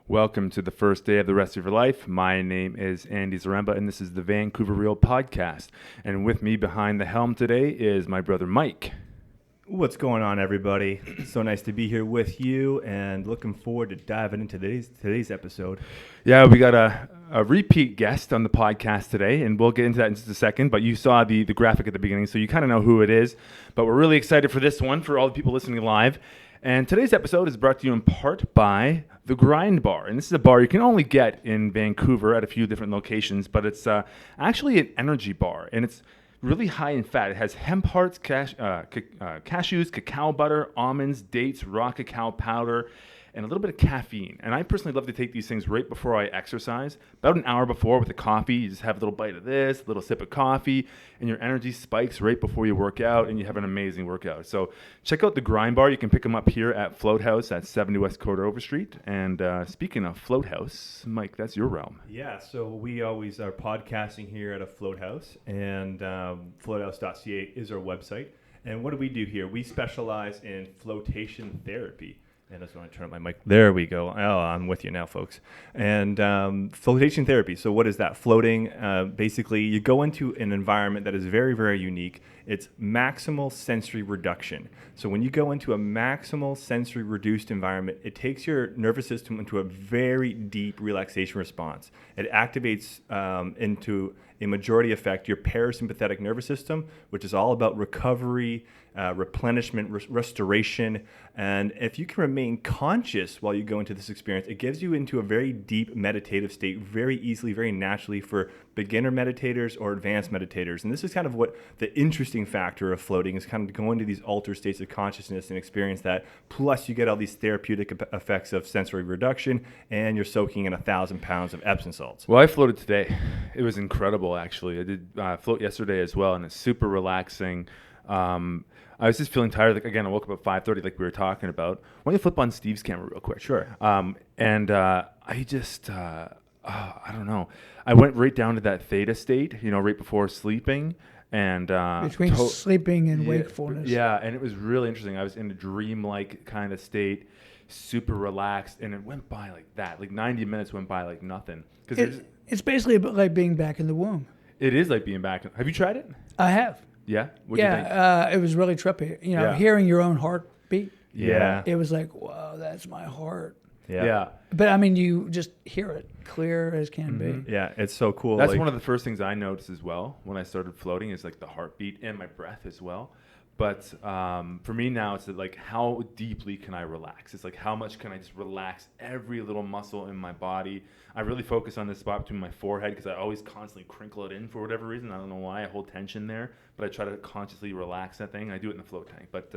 Welcome to the first day of the rest of your life. My name is Andy Zaremba, and this is the Vancouver Real Podcast. And with me behind the helm today is my brother Mike. What's going on, everybody? So nice to be here with you, and looking forward to diving into today's episode. Yeah, we got a repeat guest on the podcast today, and we'll get into that in just a second. But you saw the graphic at the beginning, so you kind of know who it is. But we're really excited for this one, for all the people listening live. And today's episode is brought to you in part by The Grind Bar. And this is a bar you can only get in Vancouver at a few different locations, but it's actually an energy bar, and it's really high in fat. It has hemp hearts, cashews, cacao butter, almonds, dates, raw cacao powder, and a little bit of caffeine. And I personally love to take these things right before I exercise. About an hour before with a coffee, you just have a little bite of this, a little sip of coffee, and your energy spikes right before you work out, and you have an amazing workout. So check out the Grind Bar. You can pick them up here at Float House at 70 West Cordova Street. And speaking of Float House, Mike, that's your realm. Yeah, so we always are podcasting here at a Float House, and floathouse.ca is our website. And what do we do here? We specialize in flotation therapy. And that's when I turn up my mic. There we go. Oh, I'm with you now, folks. And flotation therapy. So what is that? Floating, basically, you go into an environment that is very, very unique. It's maximal sensory reduction. So when you go into a maximal sensory reduced environment, it takes your nervous system into a very deep relaxation response. It activates into a majority effect your parasympathetic nervous system, which is all about recovery, replenishment, restoration. And if you can remain conscious while you go into this experience, it gives you into a very deep meditative state very easily, very naturally for beginner meditators or advanced meditators. And this is kind of what the interesting factor of floating is, kind of going to these altered states of consciousness and experience that. Plus you get all these therapeutic effects of sensory reduction, and you're soaking in 1,000 pounds of Epsom salts. Well, I floated today. It was incredible, actually. I did float yesterday as well, and it's super relaxing. I was just feeling tired. Like, again, I woke up at 5:30, like we were talking about. Why don't you flip on Steve's camera real quick? Sure. I just, I don't know. I went right down to that theta state, right before sleeping. And between sleeping and wakefulness. Yeah, and it was really interesting. I was in a dream-like kind of state, super relaxed, and it went by like that. Like 90 minutes went by like nothing. It's basically like being back in the womb. It is like being back. Have you tried it? I have. Yeah? What'd you think? It was really trippy. Hearing your own heartbeat. Yeah. It was like, wow, that's my heart. Yeah. But I mean, you just hear it clear as can be. Yeah, it's so cool. That's one of the first things I noticed as well when I started floating is like the heartbeat and my breath as well. But for me now, it's like how deeply can I relax? It's like how much can I just relax every little muscle in my body? I really focus on this spot between my forehead because I always constantly crinkle it in for whatever reason. I don't know why. I hold tension there, but I try to consciously relax that thing. I do it in the float tank. But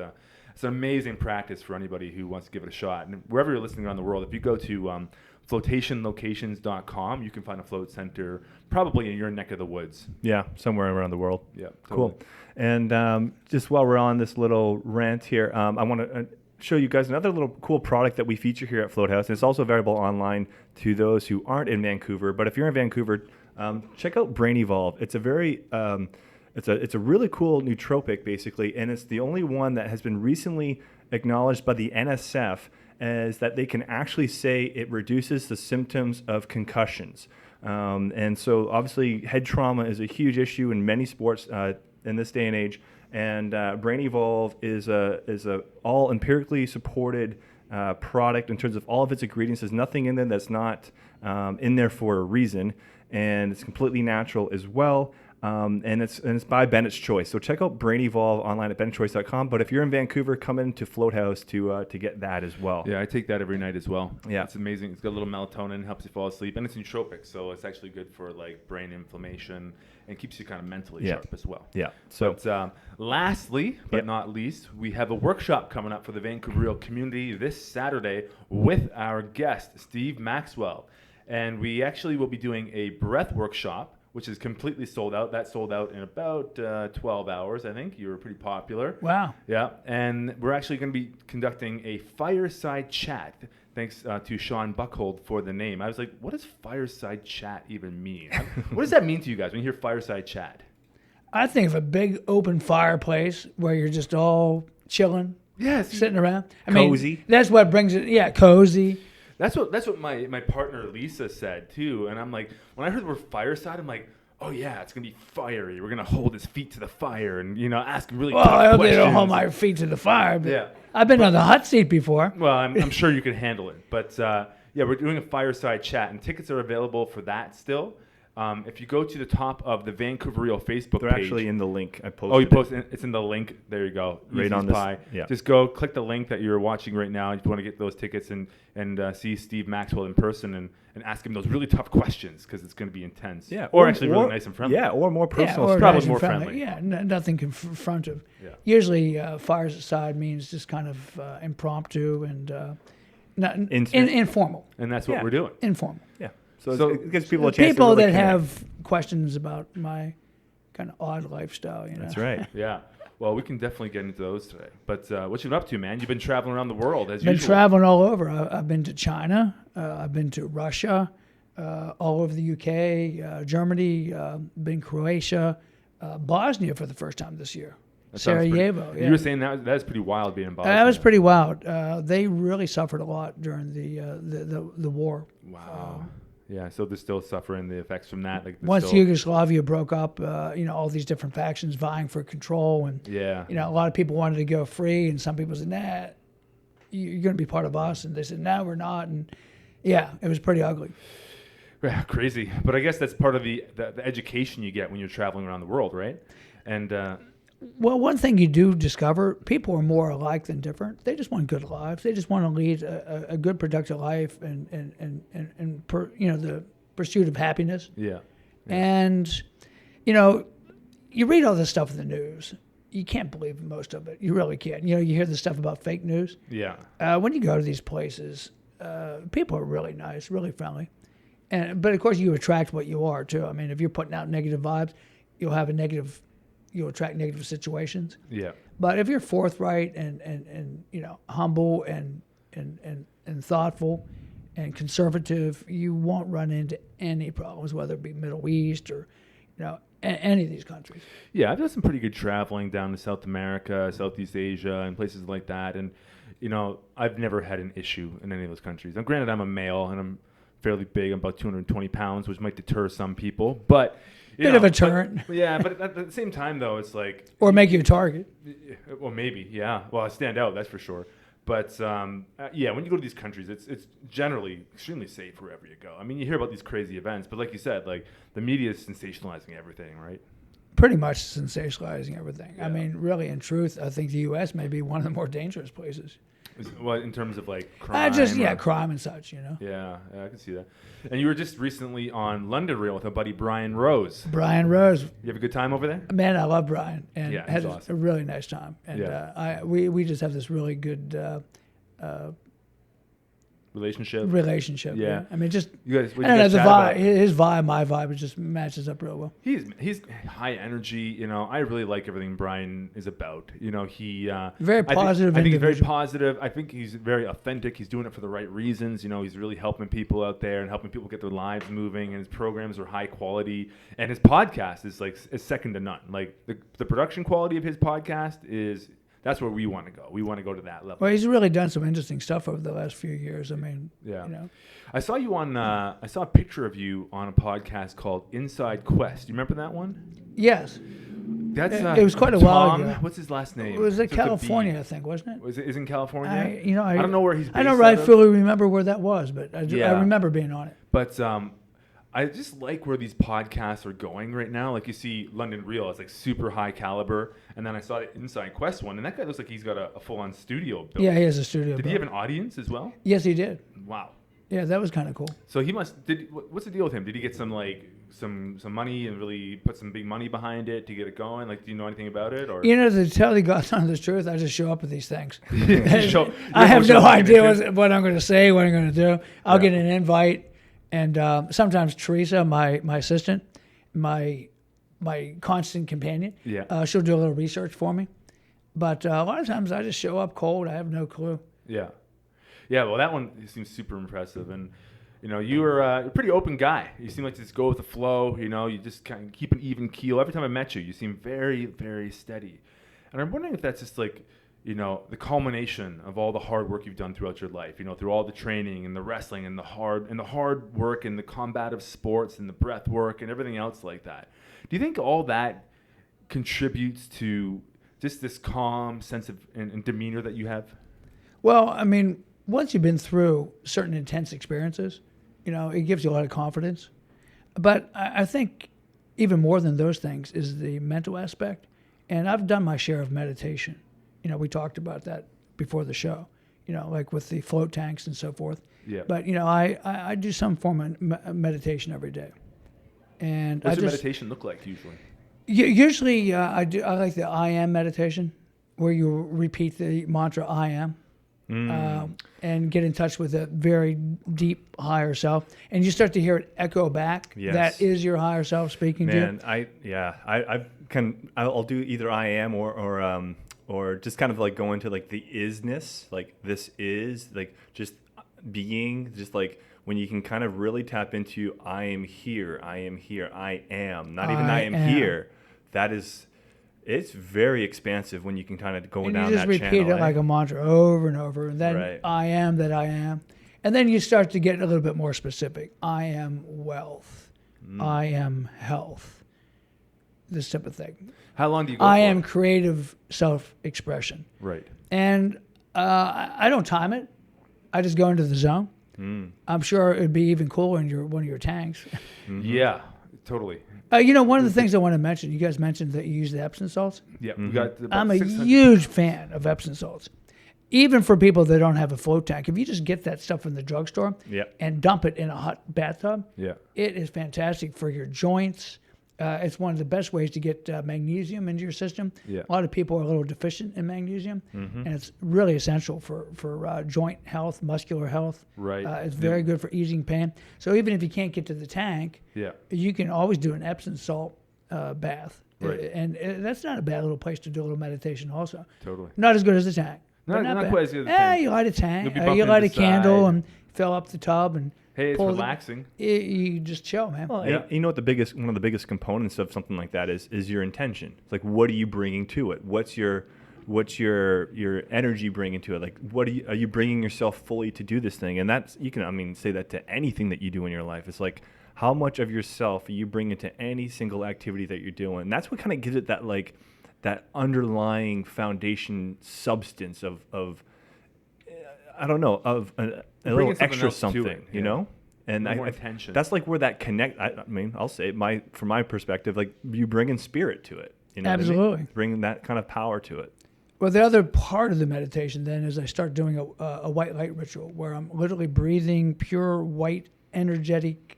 it's an amazing practice for anybody who wants to give it a shot. And wherever you're listening around the world, if you go to flotationlocations.com, you can find a float center probably in your neck of the woods. Yeah, somewhere around the world. Yeah, totally. Cool. And just while we're on this little rant here, I want to show you guys another little cool product that we feature here at Float House. And it's also available online to those who aren't in Vancouver. But if you're in Vancouver, check out Brain Evolve. It's a very it's a really cool nootropic, basically, and it's the only one that has been recently acknowledged by the NSF as that they can actually say it reduces the symptoms of concussions. And so obviously head trauma is a huge issue in many sports in this day and age. And Brain Evolve is a all empirically supported product in terms of all of its ingredients. There's nothing in there that's not in there for a reason, and it's completely natural as well. And it's by Bennett's Choice. So check out Brain Evolve online at bennettchoice.com. But if you're in Vancouver, come into Float House to get that as well. Yeah, I take that every night as well. Yeah. It's amazing. It's got a little melatonin, helps you fall asleep, and it's nootropic, so it's actually good for like brain inflammation and keeps you kind of mentally sharp as well. Yeah. So lastly, but not least, we have a workshop coming up for the Vancouver Real community this Saturday with our guest, Steve Maxwell. And we actually will be doing a breath workshop, which is completely sold out. That sold out in about 12 hours, I think. You were pretty popular. Wow. Yeah, and we're actually going to be conducting a fireside chat. Thanks to Sean Buckhold for the name. I was like, what does fireside chat even mean? What does that mean to you guys when you hear fireside chat? I think of a big open fireplace where you're just all chilling, Yes. sitting around. Cozy. That's what brings it. Yeah, cozy. That's what my partner Lisa said too. And I'm like, when I heard the word fireside, I'm like, oh yeah, it's gonna be fiery. We're gonna hold his feet to the fire and ask him really Well, tough I hope questions. they don't hold my feet to the fire. But Yeah. I've been on the hot seat before. Well, I'm sure you can handle it. But we're doing a fireside chat, and tickets are available for that still. If you go to the top of the Vancouver Real Facebook They're page. actually in the link I posted. Oh, you posted it. It's in the link. There you go. Right Easy on as this. pie. Yeah. Just go click the link that you're watching right now if you want to get those tickets and see Steve Maxwell in person and ask him those really tough questions because it's going to be intense. Yeah. Or actually really nice and friendly. Yeah, or more personal. or probably nice and more friendly. Yeah, nothing confrontive. Yeah. Usually, fireside means just kind of impromptu and not Intimate. informal. And that's what Yeah. we're doing. Informal. Yeah. So So it gives people a chance People to really that connect. have questions about my kind of odd lifestyle. That's right. Yeah. Well, we can definitely get into those today. But what you been up to, man? You've been traveling around the world as Been usual. traveling all over. I've been to China. I've been to Russia, all over the UK, Germany, been Croatia, Bosnia for the first time this year. That sounds pretty- Sarajevo. Yeah. You were saying that's pretty wild being in Bosnia. That was pretty wild. They really suffered a lot during the war. Wow. Yeah, so they're still suffering the effects from that. Like Once Yugoslavia broke up, all these different factions vying for control, and Yeah. a lot of people wanted to go free, and some people said, "Nah, you're going to be part of us," and they said, "No, we're not." And yeah, it was pretty ugly. Yeah, crazy. But I guess that's part of the education you get when you're traveling around the world, right? And Well, one thing you do discover, people are more alike than different. They just want good lives. They just want to lead a good, productive life and the pursuit of happiness. yeah. And, you read all this stuff in the news. You can't believe most of it. You really can't. You hear the stuff about fake news. Yeah. When you go to these places, people are really nice, really friendly. But of course, you attract what you are too. I mean, if you're putting out negative vibes, you'll attract negative situations. Yeah. But if you're forthright and humble and thoughtful and conservative, you won't run into any problems, whether it be Middle East or any of these countries. Yeah, I've done some pretty good traveling down to South America, Southeast Asia, and places like that. And, I've never had an issue in any of those countries. Now, granted, I'm a male and I'm fairly big. I'm about 220 pounds, which might deter some people. But Bit of a turn. But at the same time, though, it's like... Or make you a target. Well, maybe, yeah. Well, I stand out, that's for sure. But, when you go to these countries, it's generally extremely safe wherever you go. I mean, you hear about these crazy events, but like you said, like, the media is sensationalizing everything, right? Pretty much sensationalizing everything. Yeah. I mean, really, in truth, I think the U.S. may be one of the more dangerous places. Well, in terms of, like, crime? Crime and such, Yeah, I can see that. And you were just recently on London Rail with a buddy, Brian Rose. Brian Rose. You have a good time over there? Man, I love Brian. And Yeah, had he's a awesome. really nice time. And Yeah. we just have this really good Relationship? Yeah. I mean, just You guys, I what don't you know, guys the chat vibe, about? his vibe, my vibe, it just matches up real well. He's high energy. I really like everything Brian is about. He Very positive I think he's very individual. positive. I think he's very authentic. He's doing it for the right reasons. He's really helping people out there and helping people get their lives moving. And his programs are high quality. And his podcast is second to none. Like the production quality of his podcast that's where we want to go. We want to go to that level. Well, he's really done some interesting stuff over the last few years. I mean, Yeah. I saw you on. I saw a picture of you on a podcast called Inside Quest. You remember that one? Yes. That's It was quite a while Tom, ago. What's his last name? It was in Starts with a B. California, I think, wasn't it? Was it? Is it in California? I don't know where he's based I don't out of. fully remember where that was, but I Yeah. remember being on it. But I just like where these podcasts are going right now. Like you see London Real, it's like super high caliber. And then I saw the Inside Quest one, and that guy looks like he's got a full-on studio built. Yeah, he has a studio. Did he built. have an audience as well? Yes, he did. Wow. Yeah, that was kind of cool. So he must. What's the deal with him? Did he get some money and really put some big money behind it to get it going? Like, do you know anything about it? Or To tell the God's honest truth, I just show up at these things. You I have no idea what. what I'm going to say, what I'm going to do. I'll get an invite, and sometimes Teresa, my assistant, my constant companion, she'll do a little research for me. But a lot of times I just show up cold. I have no clue. Yeah. Well, that one seems super impressive, and you were a pretty open guy. You seem like to just go with the flow. You just kind of keep an even keel. Every time I met you, you seem very, very steady. And I'm wondering if that's just like, the culmination of all the hard work you've done throughout your life, through all the training and the wrestling and the hard work and the combative sports and the breath work and everything else like that. Do you think all that contributes to just this calm sense of and demeanor that you have? Well, I mean, once you've been through certain intense experiences, it gives you a lot of confidence. But I think even more than those things is the mental aspect. And I've done my share of meditation. We talked about that before the show, like with the float tanks and so forth. Yeah. But, I do some form of meditation every day. And What's your meditation look like usually? Usually I like the I am meditation, where you repeat the mantra I am. And get in touch with a very deep higher self, and you start to hear it echo back. Yes. That is your higher self speaking to you. I'll do either I am or just kind of like go into like the isness, like this is like just being, just like when you can kind of really tap into I am here, I am, not even I am here. That is. It's very expansive when you can kind of go down that channel. And you just repeat it like a mantra over and over. And then right. I am that I am. And then you start to get a little bit more specific. I am wealth. I am health. This type of thing. How long do you go I for am it? creative self-expression. Right. And I don't time it. I just go into the zone. I'm sure it'd be even cooler in one of your tanks. Yeah, totally. One of the things I want to mention, you guys mentioned that you use the Epsom salts. Yeah, we got about I'm a 600. huge fan of Epsom salts. Even for people that don't have a float tank, if you just get that stuff from the drugstore and dump it in a hot bathtub, it is fantastic for your joints. It's one of the best ways to get magnesium into your system. Yeah. A lot of people are a little deficient in magnesium, and it's really essential for joint health, muscular health. Right. It's very good for easing pain. So even if you can't get to the tank, you can always do an Epsom salt bath. Right. And that's not a bad little place to do a little meditation also. Totally. Not as good as the tank. Not bad. quite as good as the tank. You light a tank, You'll be you bumping light a into the candle side. and fill up the tub and Hey, it's pull relaxing. You just chill, man. Well, Yeah. you know what one of the biggest components of something like that is your intention. It's like, what are you bringing to it? What's your energy bringing to it? Like, are you bringing yourself fully to do this thing? And that's, you can, say that to anything that you do in your life. It's like, how much of yourself are you bringing to any single activity that you're doing? And that's what kind of gives it that, like, that underlying foundation substance of I don't know, of a little extra something, you know? And more attention. That's like where that connect. I'll say from my perspective, like you bringing spirit to it. You know Absolutely. what I mean? Bringing that kind of power to it. Well, the other part of the meditation then is I start doing a white light ritual where I'm literally breathing pure white, energetic,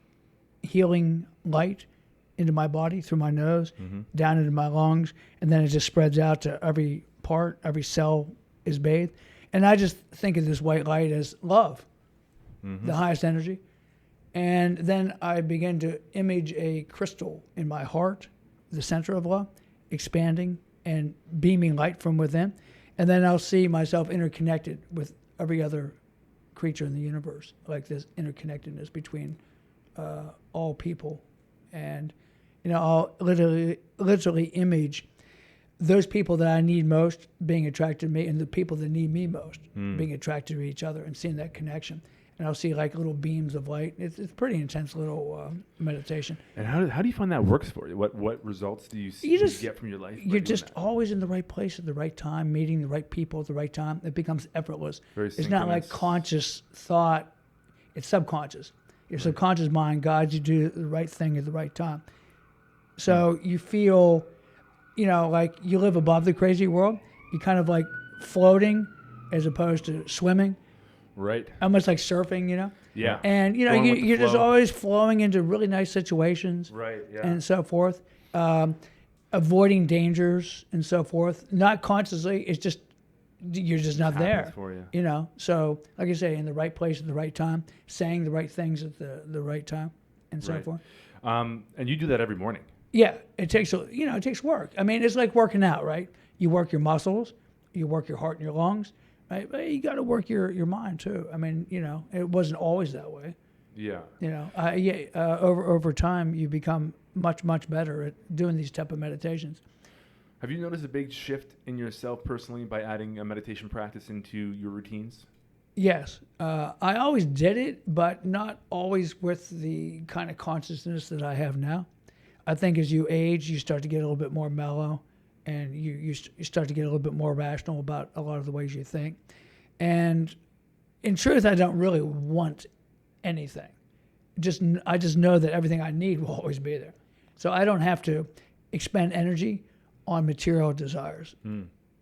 healing light into my body through my nose, down into my lungs, and then it just spreads out to every part, every cell is bathed. And I just think of this white light as love, the highest energy. And then I begin to image a crystal in my heart, the center of love, expanding and beaming light from within. And then I'll see myself interconnected with every other creature in the universe, like this interconnectedness between all people. And, I'll literally image those people that I need most being attracted to me and the people that need me most being attracted to each other and seeing that connection. And I'll see like little beams of light. It's pretty intense little meditation. And how do you find that works for you? What results do you get from your life? You're just always in the right place at the right time, meeting the right people at the right time. It becomes effortless. It's not like conscious thought. It's subconscious. Your subconscious mind guides you to do the right thing at the right time. So you feel, like you live above the crazy world. You're kind of like floating as opposed to swimming. Right. Almost like surfing, Yeah. And, you're just always flowing into really nice situations. Right, yeah. And so forth. Avoiding dangers and so forth. Not consciously. It's just, you're just not there. For you. So, like I say, in the right place at the right time, saying the right things at the right time and so forth. And you do that every morning. Yeah, it takes work. I mean, it's like working out, right? You work your muscles, you work your heart and your lungs, right? But you got to work your mind too. I mean, it wasn't always that way. Yeah. Over time, you become much better at doing these type of meditations. Have you noticed a big shift in yourself personally by adding a meditation practice into your routines? Yes. I always did it, but not always with the kind of consciousness that I have now. I think as you age, you start to get a little bit more mellow, and you start to get a little bit more rational about a lot of the ways you think. And in truth, I don't really want anything. I just know that everything I need will always be there. So I don't have to expend energy on material desires.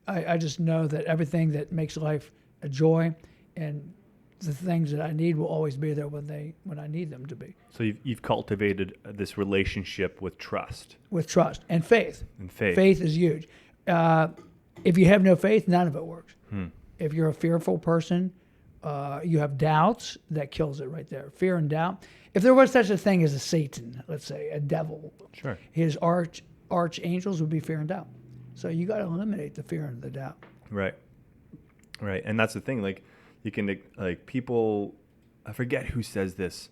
I just know that everything that makes life a joy and the things that I need will always be there when I need them to be. So you've cultivated this relationship with trust. With trust and faith. And faith. Faith is huge. If you have no faith, none of it works. If you're a fearful person, you have doubts, that kills it right there. Fear and doubt. If there was such a thing as a Satan, let's say, a devil, Sure. his archangels would be fear and doubt. So you got to eliminate the fear and the doubt. Right. And that's the thing. Like, you can, like, people, I forget who says this,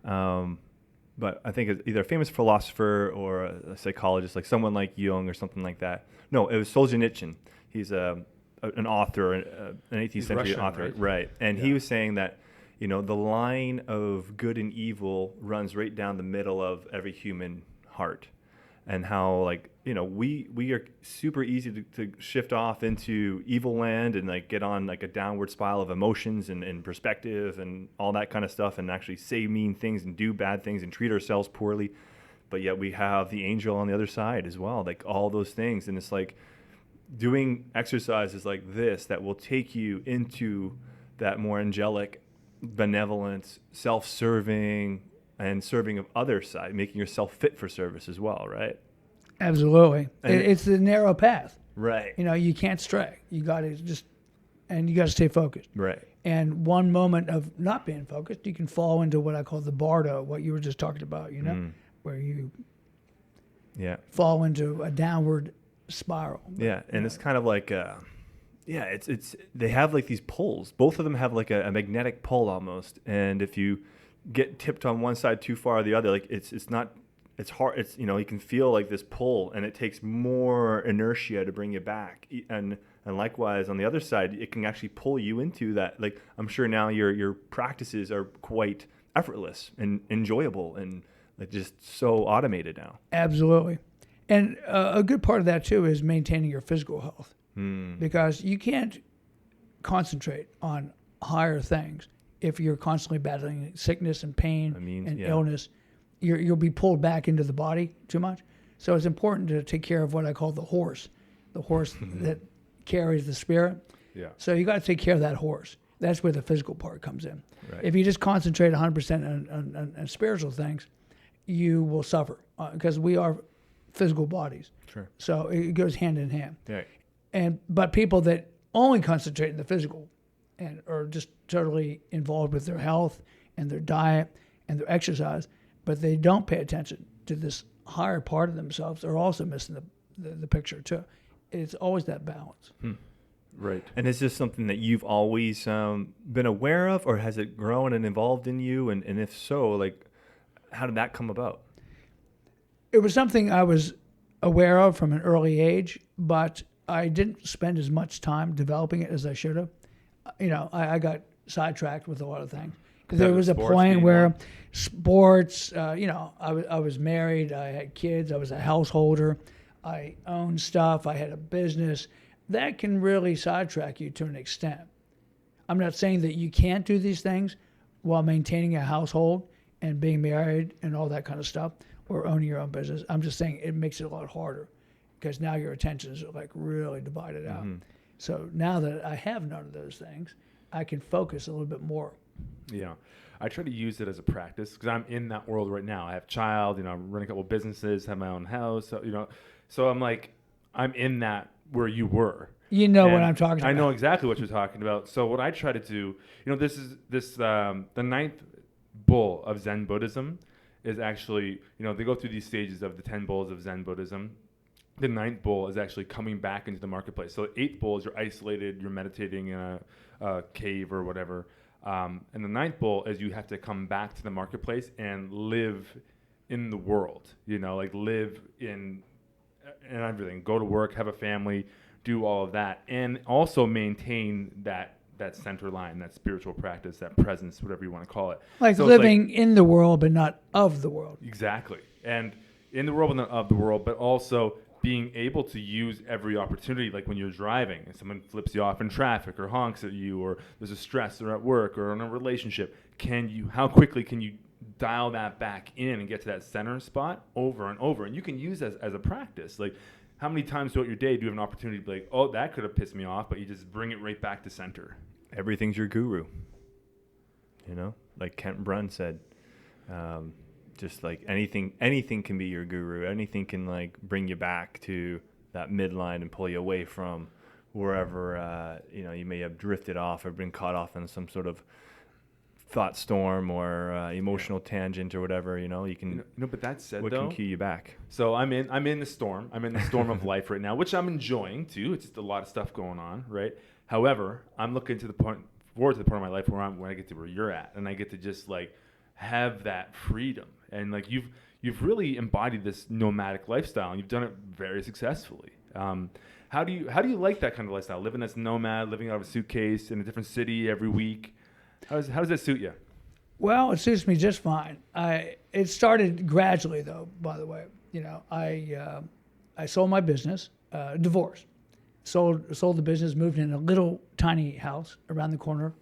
but I think it's either a famous philosopher or a psychologist, like someone like Jung or something like that. No, it was Solzhenitsyn. He's an author, an 18th century Russian, author. right? And he was saying that, the line of good and evil runs right down the middle of every human heart. And how, like, we are super easy to shift off into evil land and, like, get on, like, a downward spiral of emotions and perspective and all that kind of stuff, and actually say mean things and do bad things and treat ourselves poorly. But yet we have the angel on the other side as well, like all those things. And it's like doing exercises like this that will take you into that more angelic, benevolent, self-serving, and serving of other side, making yourself fit for service as well, right? Absolutely. And it's the narrow path. Right. You can't stray. You got to stay focused. Right. And one moment of not being focused, you can fall into what I call the bardo, what you were just talking about, where you fall into a downward spiral. Yeah, and it's kind of like, it's they have like these pulls. Both of them have like a magnetic pull almost, and if you get tipped on one side too far or the other, like it's not. It's hard. It's you can feel like this pull, and it takes more inertia to bring you back. And likewise on the other side, it can actually pull you into that. Like, I'm sure now your practices are quite effortless and enjoyable, and like just so automated now. Absolutely, and a good part of that too is maintaining your physical health, because you can't concentrate on higher things if you're constantly battling sickness and pain and illness. You'll be pulled back into the body too much. So it's important to take care of what I call the horse that carries the spirit. Yeah. So you got to take care of that horse. That's where the physical part comes in. Right. If you just concentrate 100% on spiritual things, you will suffer because we are physical bodies. Sure. So it goes hand in hand. Right. But people that only concentrate on the physical and are just totally involved with their health and their diet and their exercise, but they don't pay attention to this higher part of themselves, are also missing the picture too. It's always that balance. Right. And is this something that you've always been aware of, or has it grown and evolved in you? And if so, like, how did that come about? It was something I was aware of from an early age, but I didn't spend as much time developing it as I should have. I got sidetracked with a lot of things. There was a point where sports, I was married, I had kids, I was a householder, I owned stuff, I had a business. That can really sidetrack you to an extent. I'm not saying that you can't do these things while maintaining a household and being married and all that kind of stuff, or owning your own business. I'm just saying it makes it a lot harder because now your attention is like really divided out. So now that I have none of those things, I can focus a little bit more. Yeah. I try to use it as a practice because I'm in that world right now. I have a child, I'm running a couple of businesses, have my own house, so I'm like, I'm in that where you were. You know what I'm talking about. I know exactly what you're talking about. So what I try to do, this is the ninth bull of Zen Buddhism is actually, they go through these stages of the 10 bulls of Zen Buddhism. The ninth bull is actually coming back into the marketplace. So the eighth bull is you're isolated, you're meditating in a cave or whatever. And the ninth bull is you have to come back to the marketplace and live in the world, like live in and everything. Go to work, have a family, do all of that, and also maintain that center line, that spiritual practice, that presence, whatever you want to call it. Like so living in the world, but not of the world. Exactly. And in the world, but not of the world, but also being able to use every opportunity, like when you're driving and someone flips you off in traffic or honks at you, or there's a stress or at work or in a relationship, how quickly can you dial that back in and get to that center spot over and over? And you can use that as a practice. Like, how many times throughout your day do you have an opportunity to be like, oh, that could have pissed me off, but you just bring it right back to center? Everything's your guru. Like Kent Brunn said, just like anything can be your guru. Anything can like bring you back to that midline and pull you away from wherever, you may have drifted off or been caught off in some sort of thought storm or emotional tangent or whatever. You can. But that said, what can cue you back? So I'm in the storm. I'm in the storm of life right now, which I'm enjoying too. It's just a lot of stuff going on, right? However, I'm looking forward to the point of my life where I get to where you're at, and I get to just like have that freedom. And like you've really embodied this nomadic lifestyle, and you've done it very successfully. How do you like that kind of lifestyle? Living as nomad, living out of a suitcase in a different city every week. How does that suit you? Well, it suits me just fine. It started gradually, though. By the way, I sold my business, divorced, sold the business, moved in a little tiny house around the corner.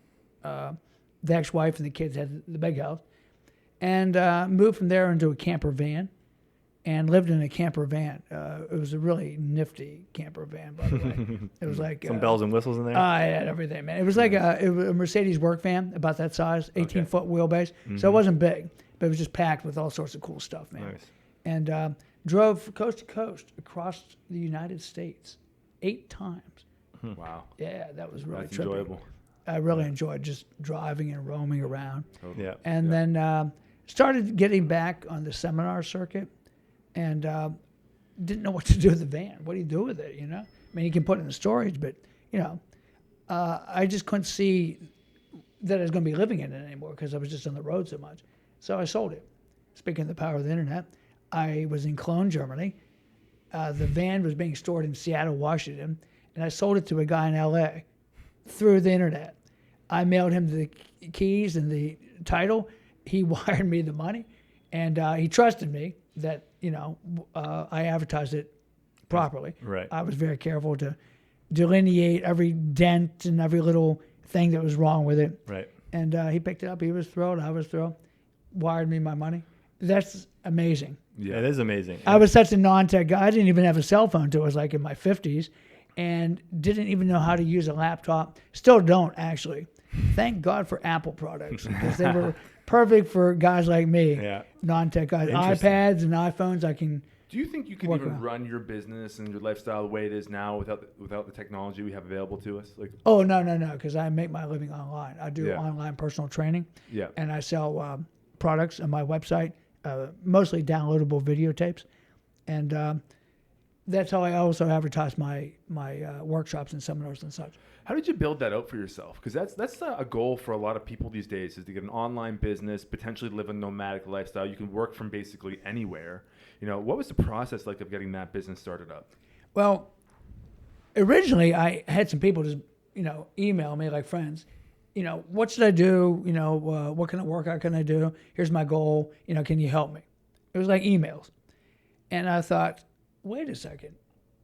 The ex-wife and the kids had the big house, and moved from there into a camper van, and lived in a camper van. It was a really nifty camper van, by the way. It was like some bells and whistles in there. I had everything, man. It was like a Mercedes work van, about that size, 18-foot wheelbase. So it wasn't big, but it was just packed with all sorts of cool stuff, man. Nice. And drove coast to coast across the United States 8 times. Wow. Yeah, that was really That's trippy. enjoyable. I really enjoyed just driving and roaming around. Totally. Yeah. And then started getting back on the seminar circuit, and didn't know what to do with the van. What do you do with it, I mean, you can put it in storage, but, I just couldn't see that I was going to be living in it anymore because I was just on the road so much. So I sold it. Speaking of the power of the internet, I was in Cologne, Germany. The van was being stored in Seattle, Washington, and I sold it to a guy in L.A. through the internet. I mailed him the keys and the title. He wired me the money, and he trusted me that, I advertised it properly. Right. I was very careful to delineate every dent and every little thing that was wrong with it. Right. And he picked it up. He was thrilled. I was thrilled. Wired me my money. That's amazing. Yeah, it is amazing. I was such a non-tech guy. I didn't even have a cell phone until I was like in my 50s, and didn't even know how to use a laptop. Still don't, actually. Thank God for Apple products, because they were perfect for guys like me, non-tech guys. iPads and iPhones, I can. Do you think you can even run your business and your lifestyle the way it is now without the technology we have available to us? Like, oh, no, because I make my living online. I do online personal training, and I sell products on my website, mostly downloadable videotapes, and that's how I also advertise my workshops and seminars and such. How did you build that out for yourself? Because that's a goal for a lot of people these days, is to get an online business, potentially live a nomadic lifestyle. You can work from basically anywhere. What was the process like of getting that business started up? Well, originally I had some people just, email me, like friends, what should I do? What kind of workout can I do? Here's my goal. Can you help me? It was like emails. And I thought, wait a second,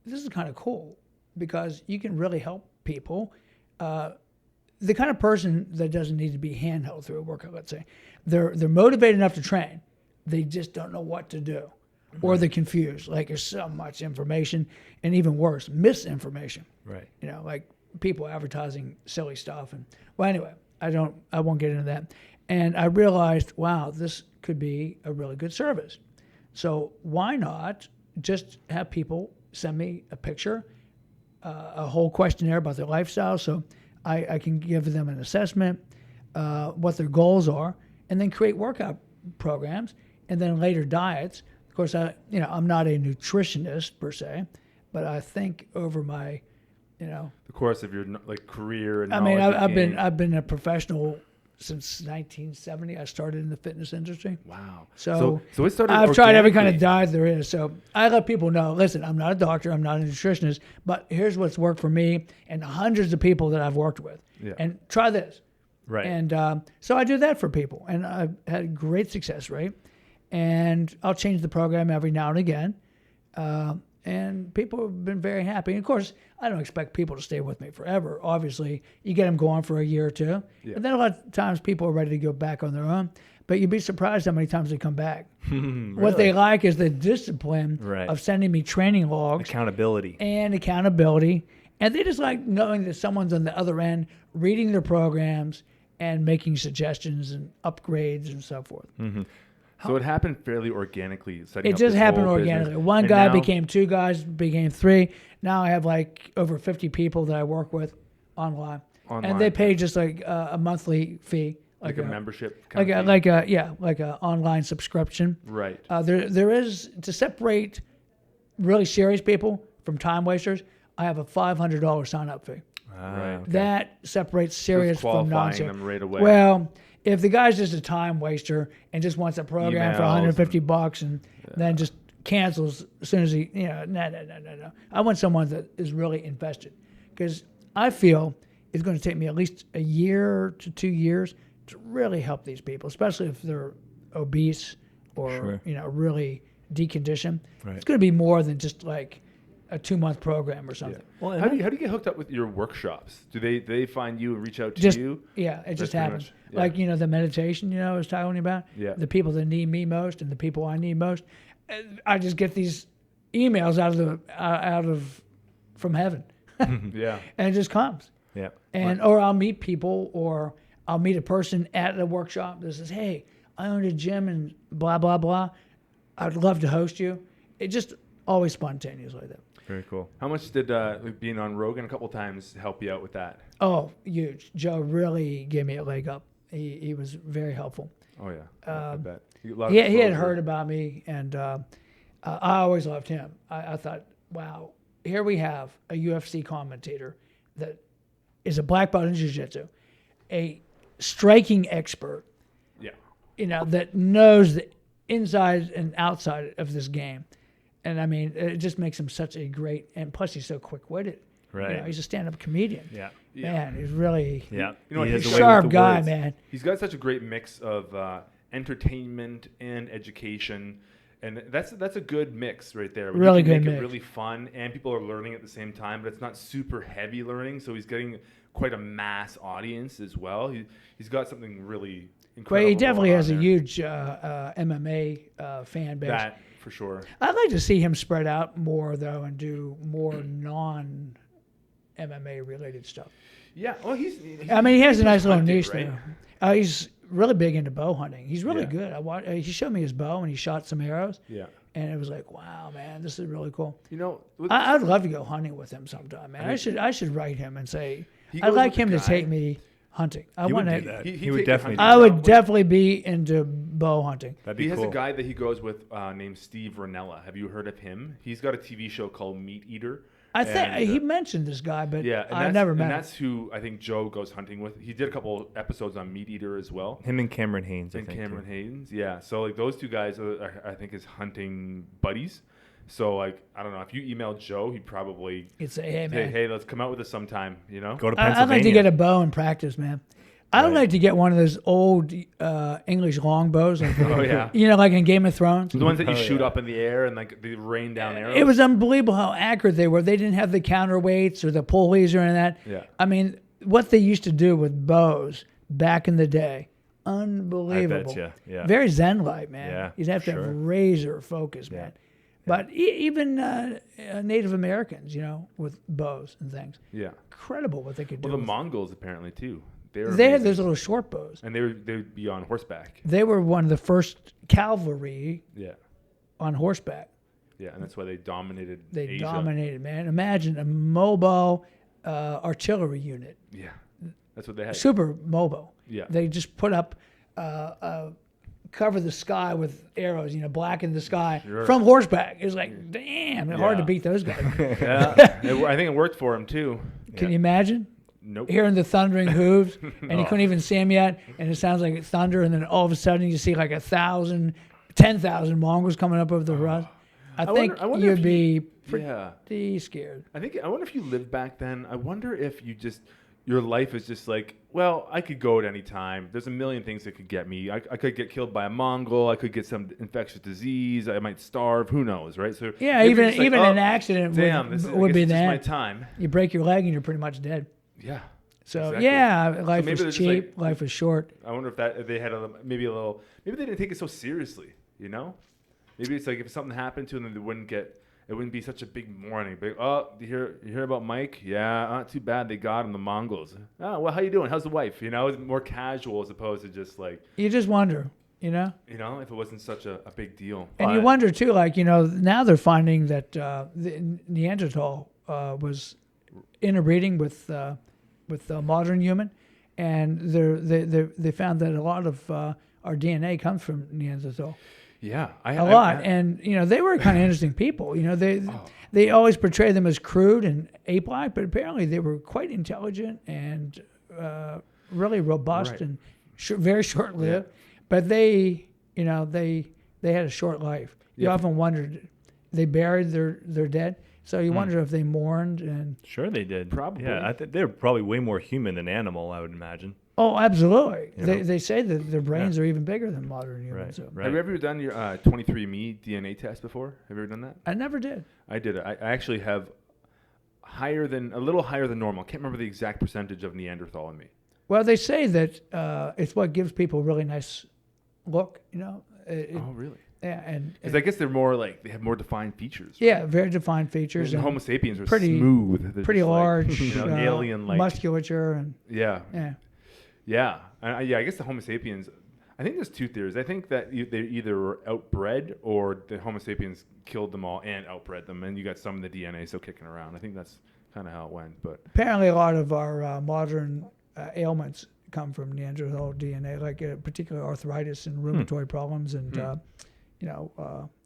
this is kind of cool, because you can really help people. The kind of person that doesn't need to be handheld through a workout, let's say, they're motivated enough to train. They just don't know what to do, or they're confused. Like, there's so much information, and even worse, misinformation. Right. Like people advertising silly stuff. And well, anyway, I won't get into that. And I realized, wow, this could be a really good service. So why not just have people send me a picture, a whole questionnaire about their lifestyle, so I can give them an assessment, what their goals are, and then create workout programs, and then later diets. Of course, I'm not a nutritionist per se, but I think over my, the course of your career and I mean, knowledge I've been a professional since 1970. I started in the fitness industry. Wow. So it started. I've tried every kind of organically. diet there is. So I let people know, listen, I'm not a doctor, I'm not a nutritionist, but here's what's worked for me and hundreds of people that I've worked with. Yeah. And try this. Right. And so I do that for people, and I've had great success rate. And I'll change the program every now and again. And people have been very happy. And of course, I don't expect people to stay with me forever. Obviously, you get them going for a year or two. Yeah. And then a lot of times people are ready to go back on their own. But you'd be surprised how many times they come back. What they like is the discipline Right. of sending me training logs Accountability. and accountability. And they just like knowing that someone's on the other end reading their programs and making suggestions and upgrades and so forth. So it happened fairly organically. Setting It up just this happened whole business. organically. One And guy now- became 2 guys, became 3. Now I have like over 50 people that I work with online. And they pay just like a monthly fee. like a membership. Like kind a, of thing. like a online subscription. Right. There is, to separate really serious people from time wasters, I have a $500 sign up fee. Right. Okay. That separates serious from qualifying non-serious. them right away. Well, if the guy's just a time waster and just wants a program for Emails $150 and then just cancels as soon as he, no. I want someone that is really invested, because I feel it's going to take me at least a year to 2 years to really help these people, especially if they're obese or really deconditioned. Right. It's going to be more than just like a 2-month program or something. Well, How do you get hooked up with your workshops? Do they find you and reach out to Just you? yeah, it just pretty happens. much- yeah. Like the meditation I was telling you about. Yeah. The people that need me most and the people I need most. I just get these emails from heaven, Yeah. and it just comes. Yeah. And or I'll meet people, or I'll meet a person at a workshop that says, "Hey, I own a gym and blah blah blah. I'd love to host you." It just always spontaneous like that. Very cool. How much did being on Rogan a couple times help you out with that? Oh, huge! Joe really gave me a leg up. He was very helpful. Oh yeah, I bet. A lot of He had exposure. heard about me, and I always loved him. I thought, wow, here we have a UFC commentator that is a black belt in jiu-jitsu, a striking expert, Yeah. that knows the inside and outside of this game. And I mean, it just makes him such a great, and plus he's so quick-witted. Right. He's a stand-up comedian. Yeah. Man, he's really Yeah. You know, He has he's a way with sharp the guy, words. man. He's got such a great mix of entertainment and education, and that's a good mix right there. Really you can good make mix. it really fun, and people are learning at the same time, but it's not super heavy learning. So he's getting quite a mass audience as well. He's got something really incredible. Well, he definitely going has a on there. huge MMA fan base. That for sure. I'd like to see him spread out more, though, and do more non-MMA related stuff. Yeah. Well, he's I mean, he has a nice little hunting, niche right? there. He's really big into bow hunting. He's really Yeah. good. He showed me his bow, and he shot some arrows, Yeah. and it was like, wow, man, this is really cool. You know, with- I'd love to go hunting with him sometime, man. I mean- I should write him and say, He I'd goes like with the him to guy. take me hunting. I He would want do to. that. He He would take you definitely hunting. I would What- definitely be into bow hunting. That'd be He has cool. a guy that he goes with named Steve Ranella. Have you heard of him? He's got a TV show called Meat Eater. I think And, he mentioned this guy, but yeah, and I that's- never met And him. that's who I think Joe goes hunting with. He did a couple episodes on Meat Eater as well. Him and Cameron Haynes, I And think. Cameron too. Haynes, yeah. So like those two guys are I think his hunting buddies. So like I don't know, if you email Joe, he'd probably He'd say, hey, say, man, hey, let's come out with us sometime. You know? Go to I'd Pennsylvania. like to get a bow and practice, man. I'd Right. like to get one of those old English longbows, like, Oh yeah. like in Game of Thrones. The ones that you Oh, shoot yeah. up in the air and like they rain down arrows. It was unbelievable how accurate they were. They didn't have the counterweights or the pulleys or any of that. Yeah. I mean, what they used to do with bows back in the day, unbelievable. I bet you. Yeah. Very Zen-like, man. Yeah, You'd have to sure. have razor focus, Yeah. man. But even Native Americans, with bows and things, Yeah. incredible what they could do. Well, the with- Mongols apparently too. they had amazing. those little short bows. And they'd be on horseback. They were one of the first cavalry Yeah. on horseback. Yeah, and that's why they dominated They Asia. dominated, man. Imagine a mobile artillery unit, Yeah. That's what they had. super mobile. Yeah. They just put up, cover the sky with arrows, blacken the sky Sure. from horseback. It's like, damn, it's hard to Yeah. beat those guys. Yeah. I think it worked for him too. Can you imagine? Nope. hearing the thundering hooves, and you couldn't even see them yet, and it sounds like thunder, and then all of a sudden you see like 1,000, 10,000 Mongols coming up over the horizon. I think wonder you'd if be pretty scared. I wonder if you lived back then. I wonder if your life is just like, well, I could go at any time. There's a million things that could get me. I could get killed by a Mongol. I could get some infectious disease. I might starve. Who knows, right? So yeah, even an accident would be that. My time. You break your leg and you're pretty much dead. Yeah. So exactly. yeah, life is cheap. Like, life is short. I wonder if they had maybe they didn't take it so seriously. You know, maybe it's like if something happened to them, it wouldn't be such a big mourning. Big, oh, you hear about Mike? Yeah, not too bad. They got him, the Mongols. Oh, well, how you doing? How's the wife? You know, it's more casual as opposed to just like. You just wonder, you know. You know, if it wasn't such a big deal. And you wonder too, like, you know, now they're finding that the Neanderthal was interbreeding with modern human, and they found that a lot of our DNA comes from Neanderthal. Yeah, a lot. And you know, they were kind of interesting people. You know, they always portray them as crude and ape-like, but apparently they were quite intelligent and really robust and very short-lived. Yeah. But they had a short life. You often wondered, they buried their dead, so you wonder if they mourned. And sure, they did. Probably. Yeah, I think they're probably way more human than animal, I would imagine. Oh, absolutely. They say that their brains are even bigger than modern humans. Right, so. right. Have you ever done your 23andMe DNA test before? Have you ever done that? I never did. I did it. I actually have a little higher than normal. I can't remember the exact percentage of Neanderthal in me. Well, they say that it's what gives people a really nice look, you know. Oh, really? Yeah, and because I guess they're more like they have more defined features. Yeah, right? Very defined features. And Homo sapiens are smooth. They're pretty large, like, alien-like musculature, and yeah. I guess the Homo sapiens. I think there's two theories. I think that they either were outbred or the Homo sapiens killed them all and outbred them, and you got some of the DNA still kicking around. I think that's kind of how it went. But apparently, a lot of our modern ailments come from Neanderthal DNA, like particularly arthritis and rheumatoid problems, and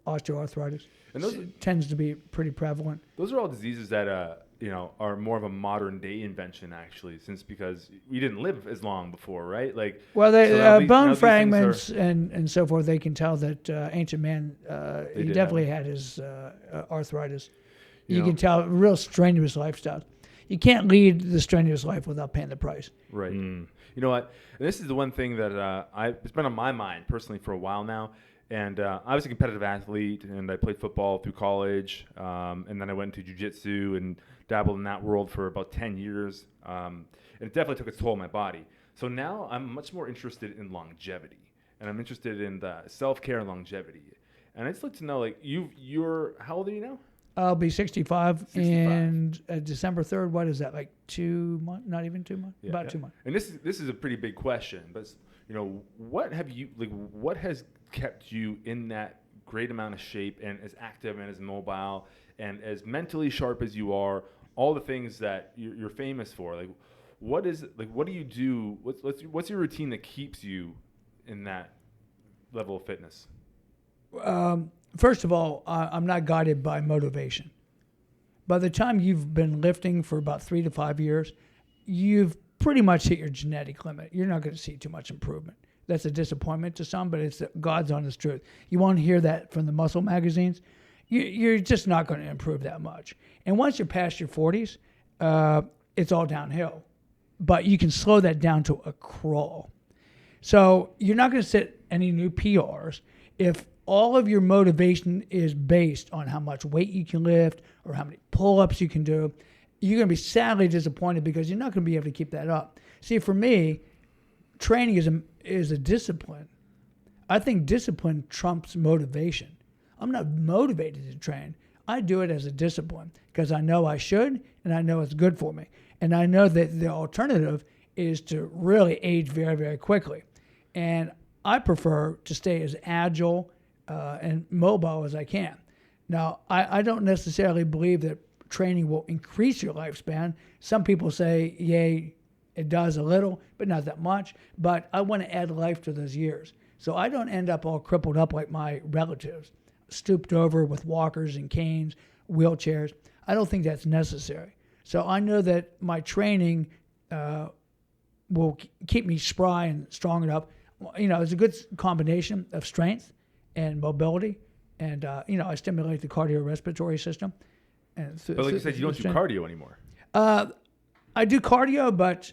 osteoarthritis. And those tends to be pretty prevalent. Those are all diseases that are more of a modern day invention, actually, because we didn't live as long before, right? Like, well, bone fragments and so forth, they can tell that ancient man, he definitely had his arthritis. You can tell real strenuous lifestyle. You can't lead the strenuous life without paying the price. Right. You know what? And this is the one thing that it's been on my mind personally for a while now. And I was a competitive athlete, and I played football through college, and then I went into jiu-jitsu and dabbled in that world for about 10 years. And it definitely took its toll on my body. So now I'm much more interested in longevity, and I'm interested in the self-care and longevity. And I'd just like to know, like, you're how old are you now? I'll be 65. And December 3rd, what is that, like 2 months? Not even 2 months? Yeah, about 2 months. And this is a pretty big question, but what has kept you in that great amount of shape and as active and as mobile and as mentally sharp as you are, all the things that you're famous for? Like, what do you do? What's your routine that keeps you in that level of fitness? First of all, I'm not guided by motivation. By the time you've been lifting for about 3 to 5 years, you've pretty much hit your genetic limit. You're not going to see too much improvement. That's a disappointment to some, but it's God's honest truth. You won't hear that from the muscle magazines. You're just not going to improve that much. And once you're past your 40s, it's all downhill. But you can slow that down to a crawl. So you're not going to set any new PRs if all of your motivation is based on how much weight you can lift or how many pull-ups you can do. You're going to be sadly disappointed because you're not going to be able to keep that up. See, for me, training is a discipline. I think discipline trumps motivation. I'm not motivated to train. I do it as a discipline because I know I should and I know it's good for me. And I know that the alternative is to really age very, very quickly. And I prefer to stay as agile and mobile as I can. Now, I don't necessarily believe that training will increase your lifespan. Some people say, yay, it does a little, but not that much. But I want to add life to those years. So I don't end up all crippled up like my relatives, stooped over with walkers and canes, wheelchairs. I don't think that's necessary. So I know that my training will keep me spry and strong enough. It's a good combination of strength and mobility, and I stimulate the cardiorespiratory system. And but like you said, you don't do cardio anymore. I do cardio, but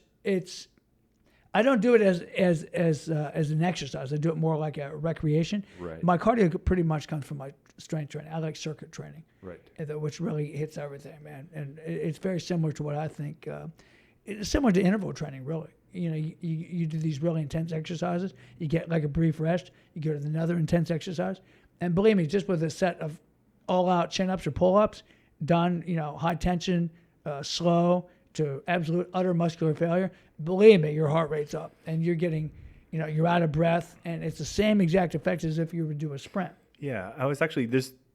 I don't do it as an exercise. I do it more like a recreation. Right. My cardio pretty much comes from my strength training. I like circuit training, right, which really hits everything, man. And it's very similar to what I think. It's similar to interval training, really. You do these really intense exercises. You get like a brief rest. You go to another intense exercise, and believe me, just with a set of all-out chin-ups or pull-ups, done, high tension, slow to absolute utter muscular failure. Believe me, your heart rate's up, and you're getting, you're out of breath, and it's the same exact effect as if you were to do a sprint. Yeah, I was actually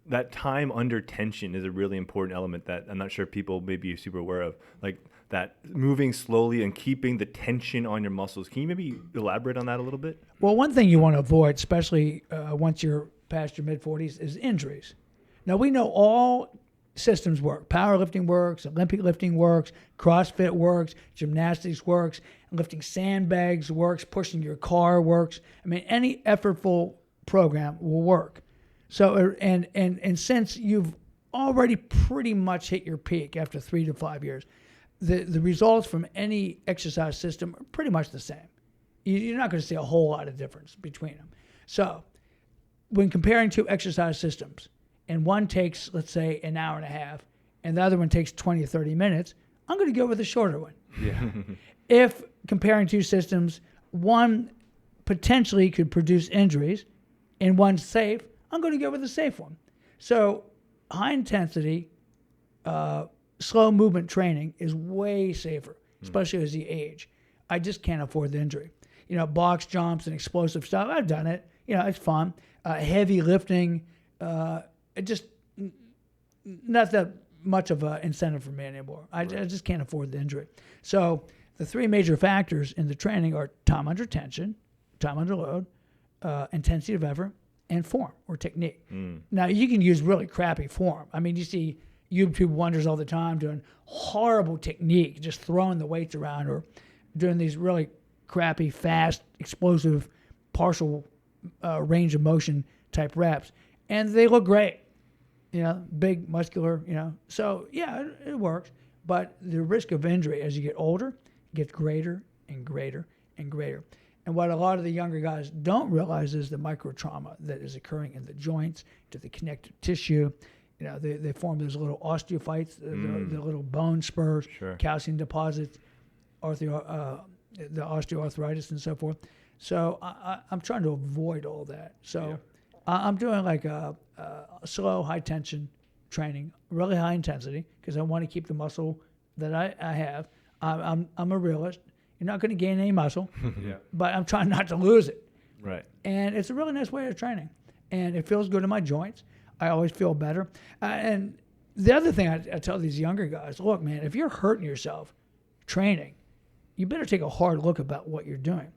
that time under tension is a really important element that I'm not sure people may be super aware of. Like that moving slowly and keeping the tension on your muscles. Can you maybe elaborate on that a little bit? Well, one thing you want to avoid, especially once you're past your mid-40s, is injuries. Now, we know all systems work. Powerlifting works, Olympic lifting works, CrossFit works, gymnastics works, lifting sandbags works, pushing your car works. I mean, any effortful program will work. So, and since you've already pretty much hit your peak after 3 to 5 years, the results from any exercise system are pretty much the same. You're not going to see a whole lot of difference between them. So, when comparing two exercise systems, and one takes, let's say, an hour and a half, and the other one takes 20 or 30 minutes, I'm going to go with the shorter one. Yeah. If comparing two systems, one potentially could produce injuries and one's safe, I'm going to go with the safe one. So high intensity, slow movement training is way safer, especially as you age. I just can't afford the injury. Box jumps and explosive stuff, I've done it. It's fun. Heavy lifting, it just not that much of an incentive for me anymore. I just can't afford the injury. So the three major factors in the training are time under tension, time under load, intensity of effort, and form or technique. Now, you can use really crappy form. I mean, you see YouTube wonders all the time doing horrible technique, just throwing the weights around or doing these really crappy, fast, explosive, partial range of motion type reps. And they look great, big, muscular, So, yeah, it works. But the risk of injury as you get older gets greater and greater and greater. And what a lot of the younger guys don't realize is the micro trauma that is occurring in the joints, to the connective tissue. They form those little osteophytes, the little bone spurs, Sure. calcium deposits, the osteoarthritis and so forth. So I'm trying to avoid all that. So I'm doing like a slow, high tension training, really high intensity, because I want to keep the muscle that I have. I'm a realist. You're not going to gain any muscle, but I'm trying not to lose it. Right. And it's a really nice way of training. And it feels good in my joints. I always feel better. And the other thing I tell these younger guys, look, man, if you're hurting yourself training, you better take a hard look about what you're doing.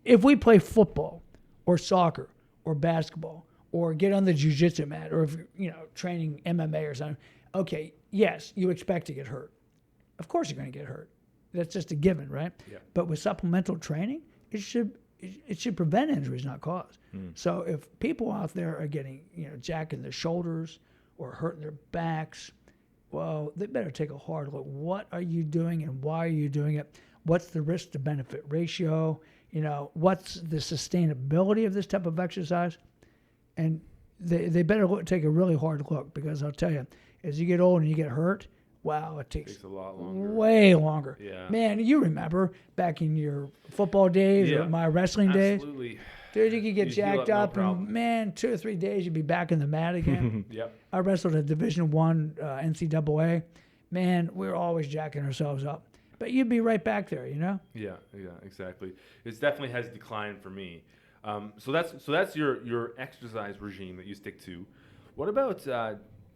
If we play football or soccer or basketball or get on the jiu-jitsu mat or if training MMA or something, okay, yes, you expect to get hurt. Of course you're going to get hurt. That's just a given, right? Yeah. But with supplemental training, it should prevent injuries, not cause. So if people out there are getting, jacking their shoulders or hurting their backs, well, they better take a hard look. What are you doing and why are you doing it? What's the risk to benefit ratio? What's the sustainability of this type of exercise? And they better take a really hard look, because I'll tell you, as you get old and you get hurt, wow, it takes a lot longer. Way longer. Yeah. Man, you remember back in your football days or my wrestling days? Absolutely. Dude, you could get jacked up, no and man, 2 or 3 days you'd be back in the mat again. Yep. I wrestled at Division I NCAA. Man, we were always jacking ourselves up. But you'd be right back there, Yeah, exactly. It definitely has declined for me. So that's your exercise regime that you stick to. What about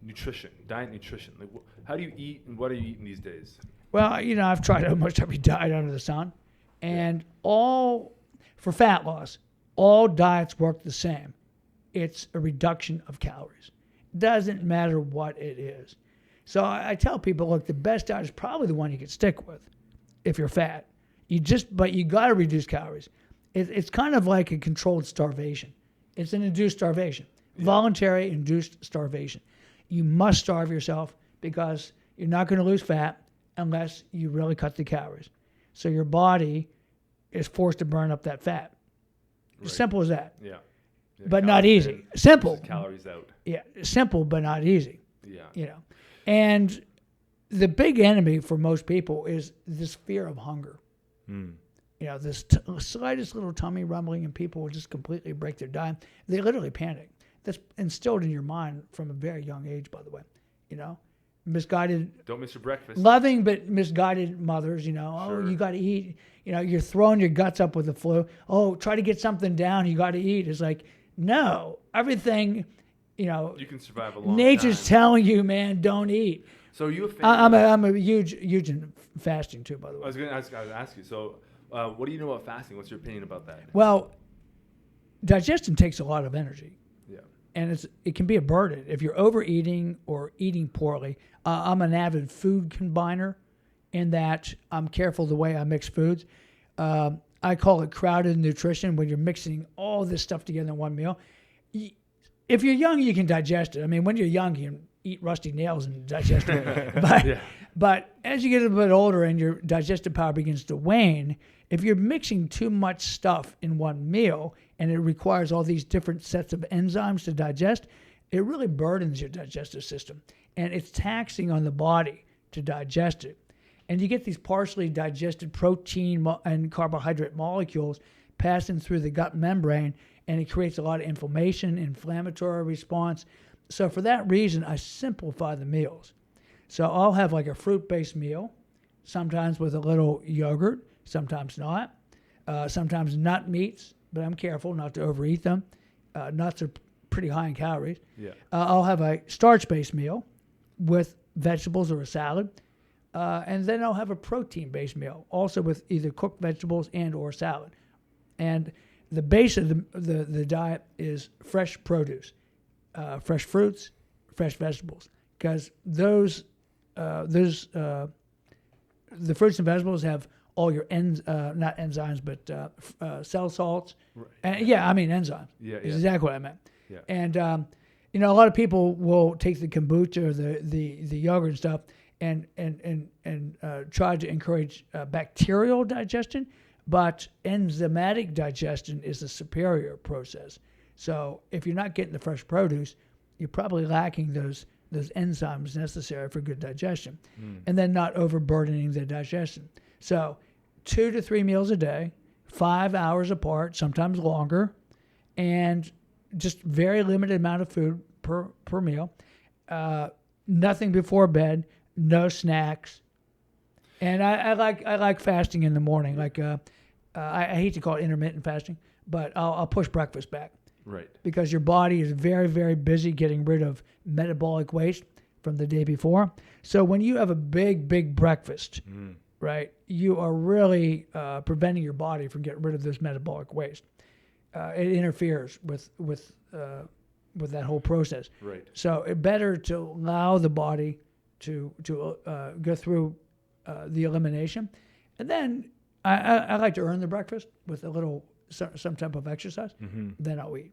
nutrition, diet nutrition? Like, how do you eat, and what are you eating these days? Well, I've tried almost every diet under the sun, and for fat loss, all diets work the same. It's a reduction of calories. Doesn't matter what it is. So I tell people, look, the best diet is probably the one you can stick with. if you're fat. But you got to reduce calories. It's kind of like a controlled starvation. It's an induced starvation, voluntary induced starvation. You must starve yourself because you're not going to lose fat unless you really cut the calories. So your body is forced to burn up that fat. Right. Simple as that. Yeah. But not easy. Simple. Calories out. Yeah, simple but not easy. Yeah. And the big enemy for most people is this fear of hunger. This slightest little tummy rumbling, and people will just completely break their diet. They literally panic. That's instilled in your mind from a very young age, by the way. Misguided. Don't miss your breakfast. Loving but misguided mothers. Sure. Oh, you got to eat. You're throwing your guts up with the flu. Oh, try to get something down. You got to eat. It's like, no, everything. You can survive a long nature's time. telling you, man, don't eat. So you a fan? I'm a huge in fasting too, by the way. I was going to ask you. So, what do you know about fasting? What's your opinion about that? Well, digestion takes a lot of energy. Yeah. And it can be a burden if you're overeating or eating poorly. I'm an avid food combiner, in that I'm careful the way I mix foods. I call it crowded nutrition, when you're mixing all this stuff together in one meal. If you're young, you can digest it. I mean, when you're young, you can eat rusty nails and digest it. But as you get a bit older and your digestive power begins to wane, if you're mixing too much stuff in one meal and it requires all these different sets of enzymes to digest, it really burdens your digestive system. And it's taxing on the body to digest it. And you get these partially digested protein and carbohydrate molecules passing through the gut membrane, and it creates a lot of inflammatory response. So for that reason, I simplify the meals. So I'll have like a fruit-based meal, sometimes with a little yogurt, sometimes not. Sometimes nut meats, but I'm careful not to overeat them. Nuts are pretty high in calories. Yeah. I'll have a starch-based meal with vegetables or a salad. And then I'll have a protein-based meal, also with either cooked vegetables and or salad. And the base of the diet is fresh produce, fresh fruits, fresh vegetables, because the fruits and vegetables have all your not enzymes, but cell salts. Right. And enzymes. Yeah. Is exactly what I meant. Yeah. And a lot of people will take the kombucha or the yogurt and stuff and try to encourage bacterial digestion, but enzymatic digestion is the superior process. So if you're not getting the fresh produce, you're probably lacking those enzymes necessary for good digestion, and then not overburdening the digestion. So 2 to 3 meals a day, 5 hours apart, sometimes longer, and just very limited amount of food per meal. Nothing before bed, no snacks. And I like fasting in the morning. Like I hate to call it intermittent fasting, but I'll push breakfast back. Right. Because your body is very, very busy getting rid of metabolic waste from the day before. So when you have a big breakfast, right, you are really preventing your body from getting rid of this metabolic waste. It interferes with that whole process. Right. So it's better to allow the body to go through the elimination, and then I like to earn the breakfast with a little some type of exercise. Then I'll eat.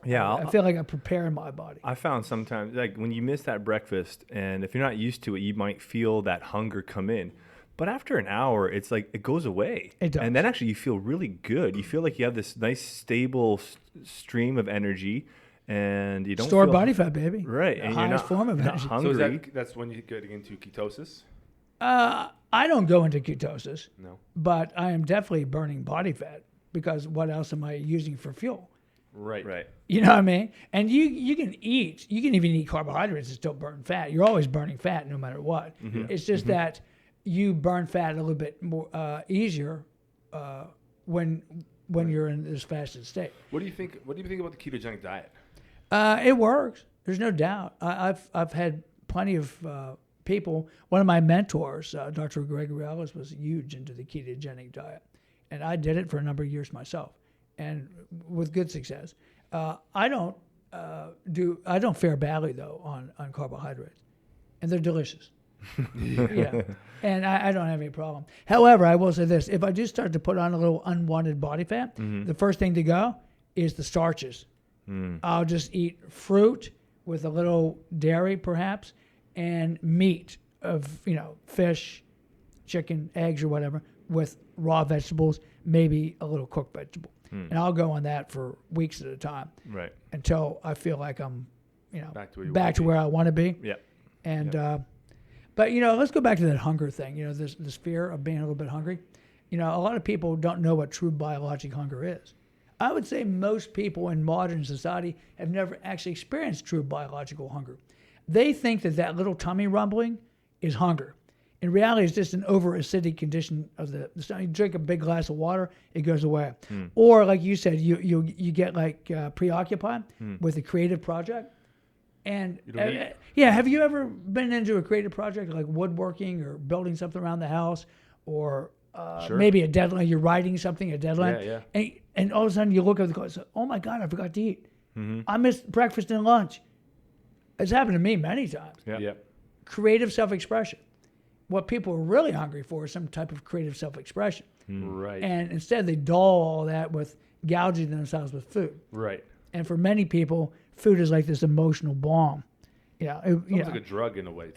Yeah, I feel like I'm preparing my body. I found sometimes, like when you miss that breakfast, and if you're not used to it, you might feel that hunger come in. But after an hour, it's like it goes away. It does. And then actually you feel really good. You feel like you have this nice, stable stream of energy, and you don't Stored feel body fat, baby. right. The And highest you're not, form of not energy. hungry. So that's when you're getting into ketosis? I don't go into ketosis, No. but I am definitely burning body fat, because what else am I using for fuel? Right. Right. You know what I mean? And you can even eat carbohydrates and still burn fat. You're always burning fat no matter what. It's just that you burn fat a little bit more easier when you're in this fasted state. What do you think about the ketogenic diet? It works. There's no doubt. I've had plenty of people. One of my mentors, Dr. Gregory Ellis, was huge into the ketogenic diet, and I did it for a number of years myself, and with good success. I don't fare badly though on carbohydrates, and they're delicious. Yeah. And I don't have any problem. However, I will say this. If I do start to put on a little unwanted body fat, the first thing to go is the starches. I'll just eat fruit with a little dairy, perhaps, and meat of, fish, chicken, eggs, or whatever, with raw vegetables, maybe a little cooked vegetable. And I'll go on that for weeks at a time. Right. Until I feel like I'm, back to where I want to be. Yeah. And, but, let's go back to that hunger thing. This fear of being a little bit hungry. A lot of people don't know what true biologic hunger is. I would say most people in modern society have never actually experienced true biological hunger. They think that little tummy rumbling is hunger. In reality, it's just an over-acidic condition of the stomach. You drink a big glass of water, it goes away. Or, like you said, you get preoccupied with a creative project. And have you ever been into a creative project like woodworking or building something around the house, or maybe a deadline? You're writing something, a deadline, and all of a sudden you look at the clock and say, "Oh my God, I forgot to eat. I missed breakfast and lunch." It's happened to me many times. Yeah. Creative self-expression. What people are really hungry for is some type of creative self-expression. Right. And instead they dull all that with gouging themselves with food. Right. And for many people, food is like this emotional balm. It's like a drug in a way.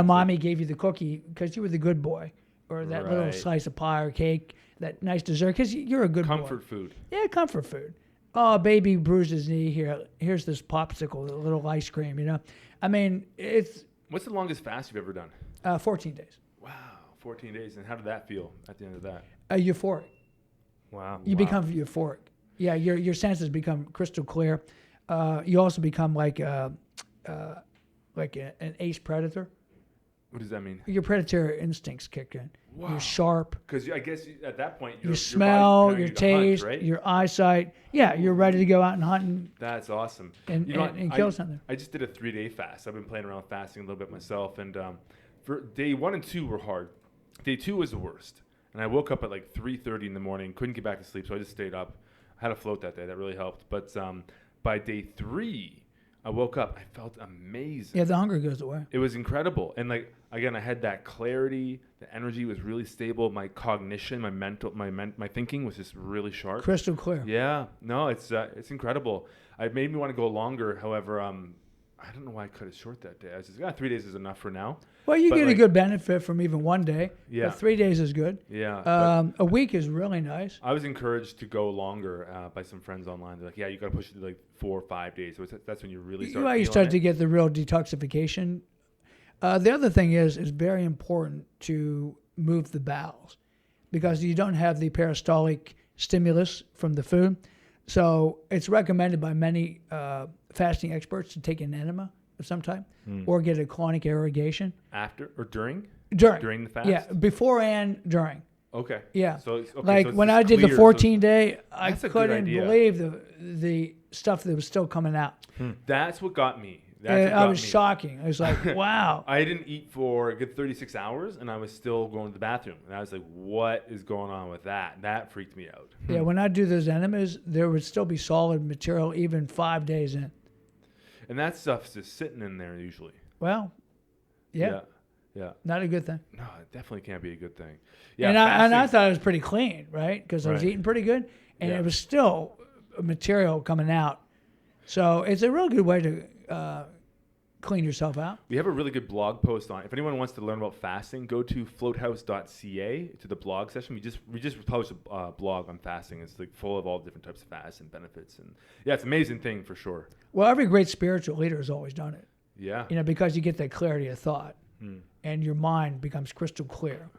Mommy gave you the cookie because you were the good boy, or that little slice of pie or cake, that nice dessert because you're a good boy. Comfort food. Yeah, comfort food. Oh, baby bruised his knee here. Here's this popsicle, a little ice cream. I mean, it's. What's the longest fast you've ever done? 14 days. Wow, 14 days. And how did that feel at the end of that? Euphoric. Wow. You become euphoric. Yeah, your senses become crystal clear. You also become like an ace predator. What does that mean? Your predatory instincts kick in. Wow. You're sharp. Because I guess at that point, your smell, your taste, hunt, right? your eyesight. Yeah, you're ready to go out and hunt That's awesome. and kill something. I just did a 3-day fast. I've been playing around with fasting a little bit myself, and for day 1 and 2 were hard. Day 2 was the worst, and I woke up at like 3:30 in the morning, couldn't get back to sleep, so I just stayed up. I had a float that day. That really helped. But by day 3, I woke up. I felt amazing. Yeah, the hunger goes away. It was incredible. And again, I had that clarity. The energy was really stable. My cognition, my thinking was just really sharp. Crystal clear. Yeah. No, it's incredible. It made me want to go longer. However, I don't know why I cut it short that day. I was just, 3 days is enough for now. Well, you get a good benefit from even 1 day. Yeah. But 3 days is good. Yeah. A week is really nice. I was encouraged to go longer by some friends online. They're like, yeah, you got to push it to like 4 or 5 days. So that's when you really start. You start to get the real detoxification. The other thing is it's very important to move the bowels because you don't have the peristaltic stimulus from the food. So it's recommended by many fasting experts to take an enema of some type or get a colonic irrigation. After or during? During the fast? Yeah, before and during. Okay. Yeah. So when I did the 14-day, I couldn't idea. believe the stuff that was still coming out. That's what got me. I was shocking. I was like, wow. I didn't eat for a good 36 hours, and I was still going to the bathroom. And I was like, what is going on with that? That freaked me out. Yeah, when I do those enemas, there would still be solid material even 5 days in. And that stuff's just sitting in there usually. Well, yeah. Not a good thing. No, it definitely can't be a good thing. Yeah, and I thought it was pretty clean, right? Because I was eating pretty good, and it was still material coming out. So it's a real good way to clean yourself out. We have a really good blog post on it. If anyone wants to learn about fasting, go to floathouse.ca to the blog session. We just published a blog on fasting. It's like full of all different types of fasts and benefits, and it's an amazing thing for sure. Well, every great spiritual leader has always done it. Yeah. Because you get that clarity of thought, and your mind becomes crystal clear,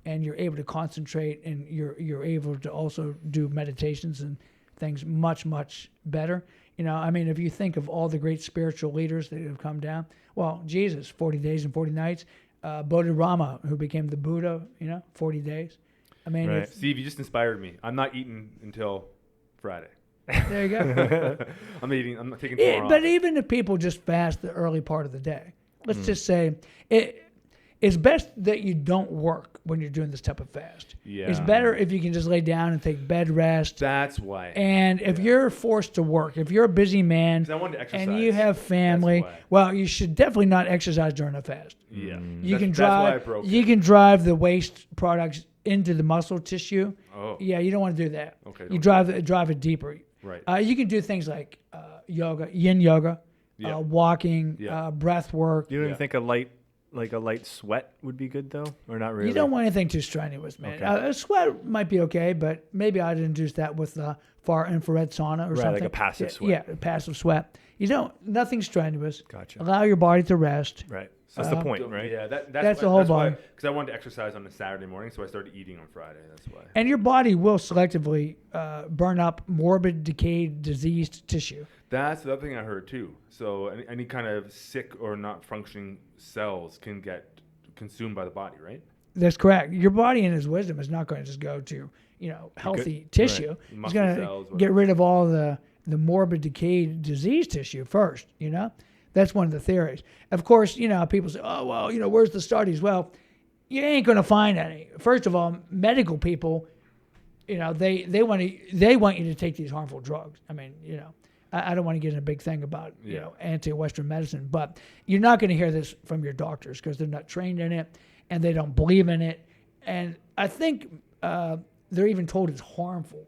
and you're able to concentrate, and you're able to also do meditations and things much, much better. If you think of all the great spiritual leaders that have come down, well, Jesus, 40 days and 40 nights, Bodhidharma, who became the Buddha, 40 days. Right. Steve, you just inspired me. I'm not eating until Friday. There you go. I'm not taking tomorrow off. But even if people just fast the early part of the day, let's just say, if it's best that you don't work when you're doing this type of fast. Yeah. It's better if you can just lay down and take bed rest. That's why. And if you're forced to work, if you're a busy man 'Cause I wanted to exercise. and you have family, That's why. well, you should definitely not exercise during a fast. Yeah. You can That's why I drive. broke You it. can drive the waste products into the muscle tissue. Oh. Yeah, you don't want to do that. Okay, You don't drive it deeper. Right. You can do things like yoga, yin yoga, Yeah. walking, Yeah. breath work. You don't even think a light sweat would be good though, or not really? You don't want anything too strenuous, man. Okay. A sweat might be okay, but maybe I'd induce that with far infrared sauna or Right, something. like a passive sweat. Yeah, a passive sweat. Nothing strenuous. Gotcha. Allow your body to rest. Right. So that's the point, right? Yeah, That's the whole body. Because I wanted to exercise on a Saturday morning, so I started eating on Friday. That's why. And your body will selectively burn up morbid, decayed, diseased tissue. That's the other thing I heard too. So any kind of sick or not functioning cells can get consumed by the body, right? That's correct. Your body in its wisdom is not going to just go to, healthy tissue. Right. It's Muscle going cells, to get rid of all the morbid, decayed, diseased tissue first, That's one of the theories. Of course, people say, oh, well, where's the studies? Well, you ain't going to find any. First of all, medical people, they want you to take these harmful drugs. I mean, I don't want to get in a big thing about, anti-Western medicine, but you're not going to hear this from your doctors because they're not trained in it and they don't believe in it. And I think they're even told it's harmful,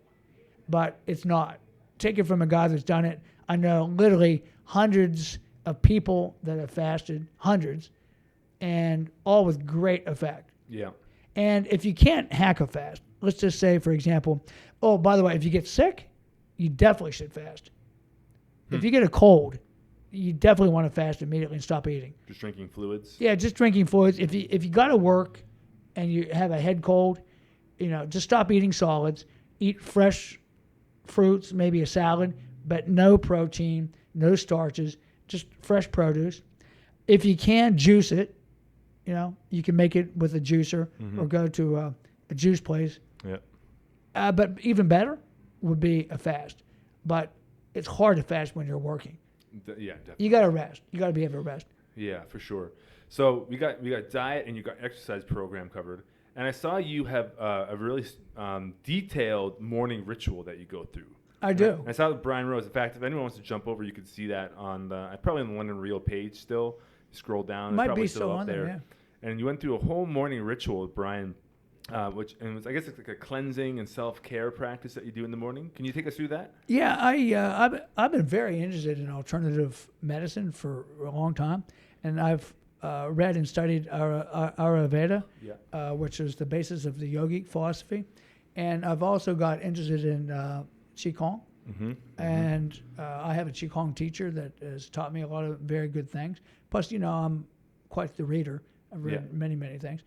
but it's not. Take it from a guy that's done it. I know literally hundreds of people that have fasted, hundreds, and all with great effect. Yeah. And if you can't hack a fast, let's just say, for example, oh, by the way, if you get sick, you definitely should fast. If you get a cold, you definitely want to fast immediately and stop eating. Just drinking fluids. Yeah, just drinking fluids. If you got to work and you have a head cold, just stop eating solids. Eat fresh fruits, maybe a salad, but no protein, no starches, just fresh produce. If you can, juice it. You can make it with a juicer or go to a juice place. Yeah. But even better would be a fast. But it's hard to fast when you're working. Yeah, definitely. You got to rest. You got to be able to rest. Yeah, for sure. So we got diet and you got exercise program covered. And I saw you have a really detailed morning ritual that you go through. I do. And I saw with Brian Rose. In fact, if anyone wants to jump over, you can see that on probably on the London Real page still. Scroll down. It's Might probably be still still up on there, yeah. And you went through a whole morning ritual with Brian, which was, I guess it's like a cleansing and self-care practice that you do in the morning. Can you take us through that? Yeah, I've been very interested in alternative medicine for a long time, and I've read and studied Ayurveda, which is the basis of the yogic philosophy, and I've also got interested in Qigong, and I have a Qigong teacher that has taught me a lot of very good things. Plus, I'm quite the reader. I've read many, many things.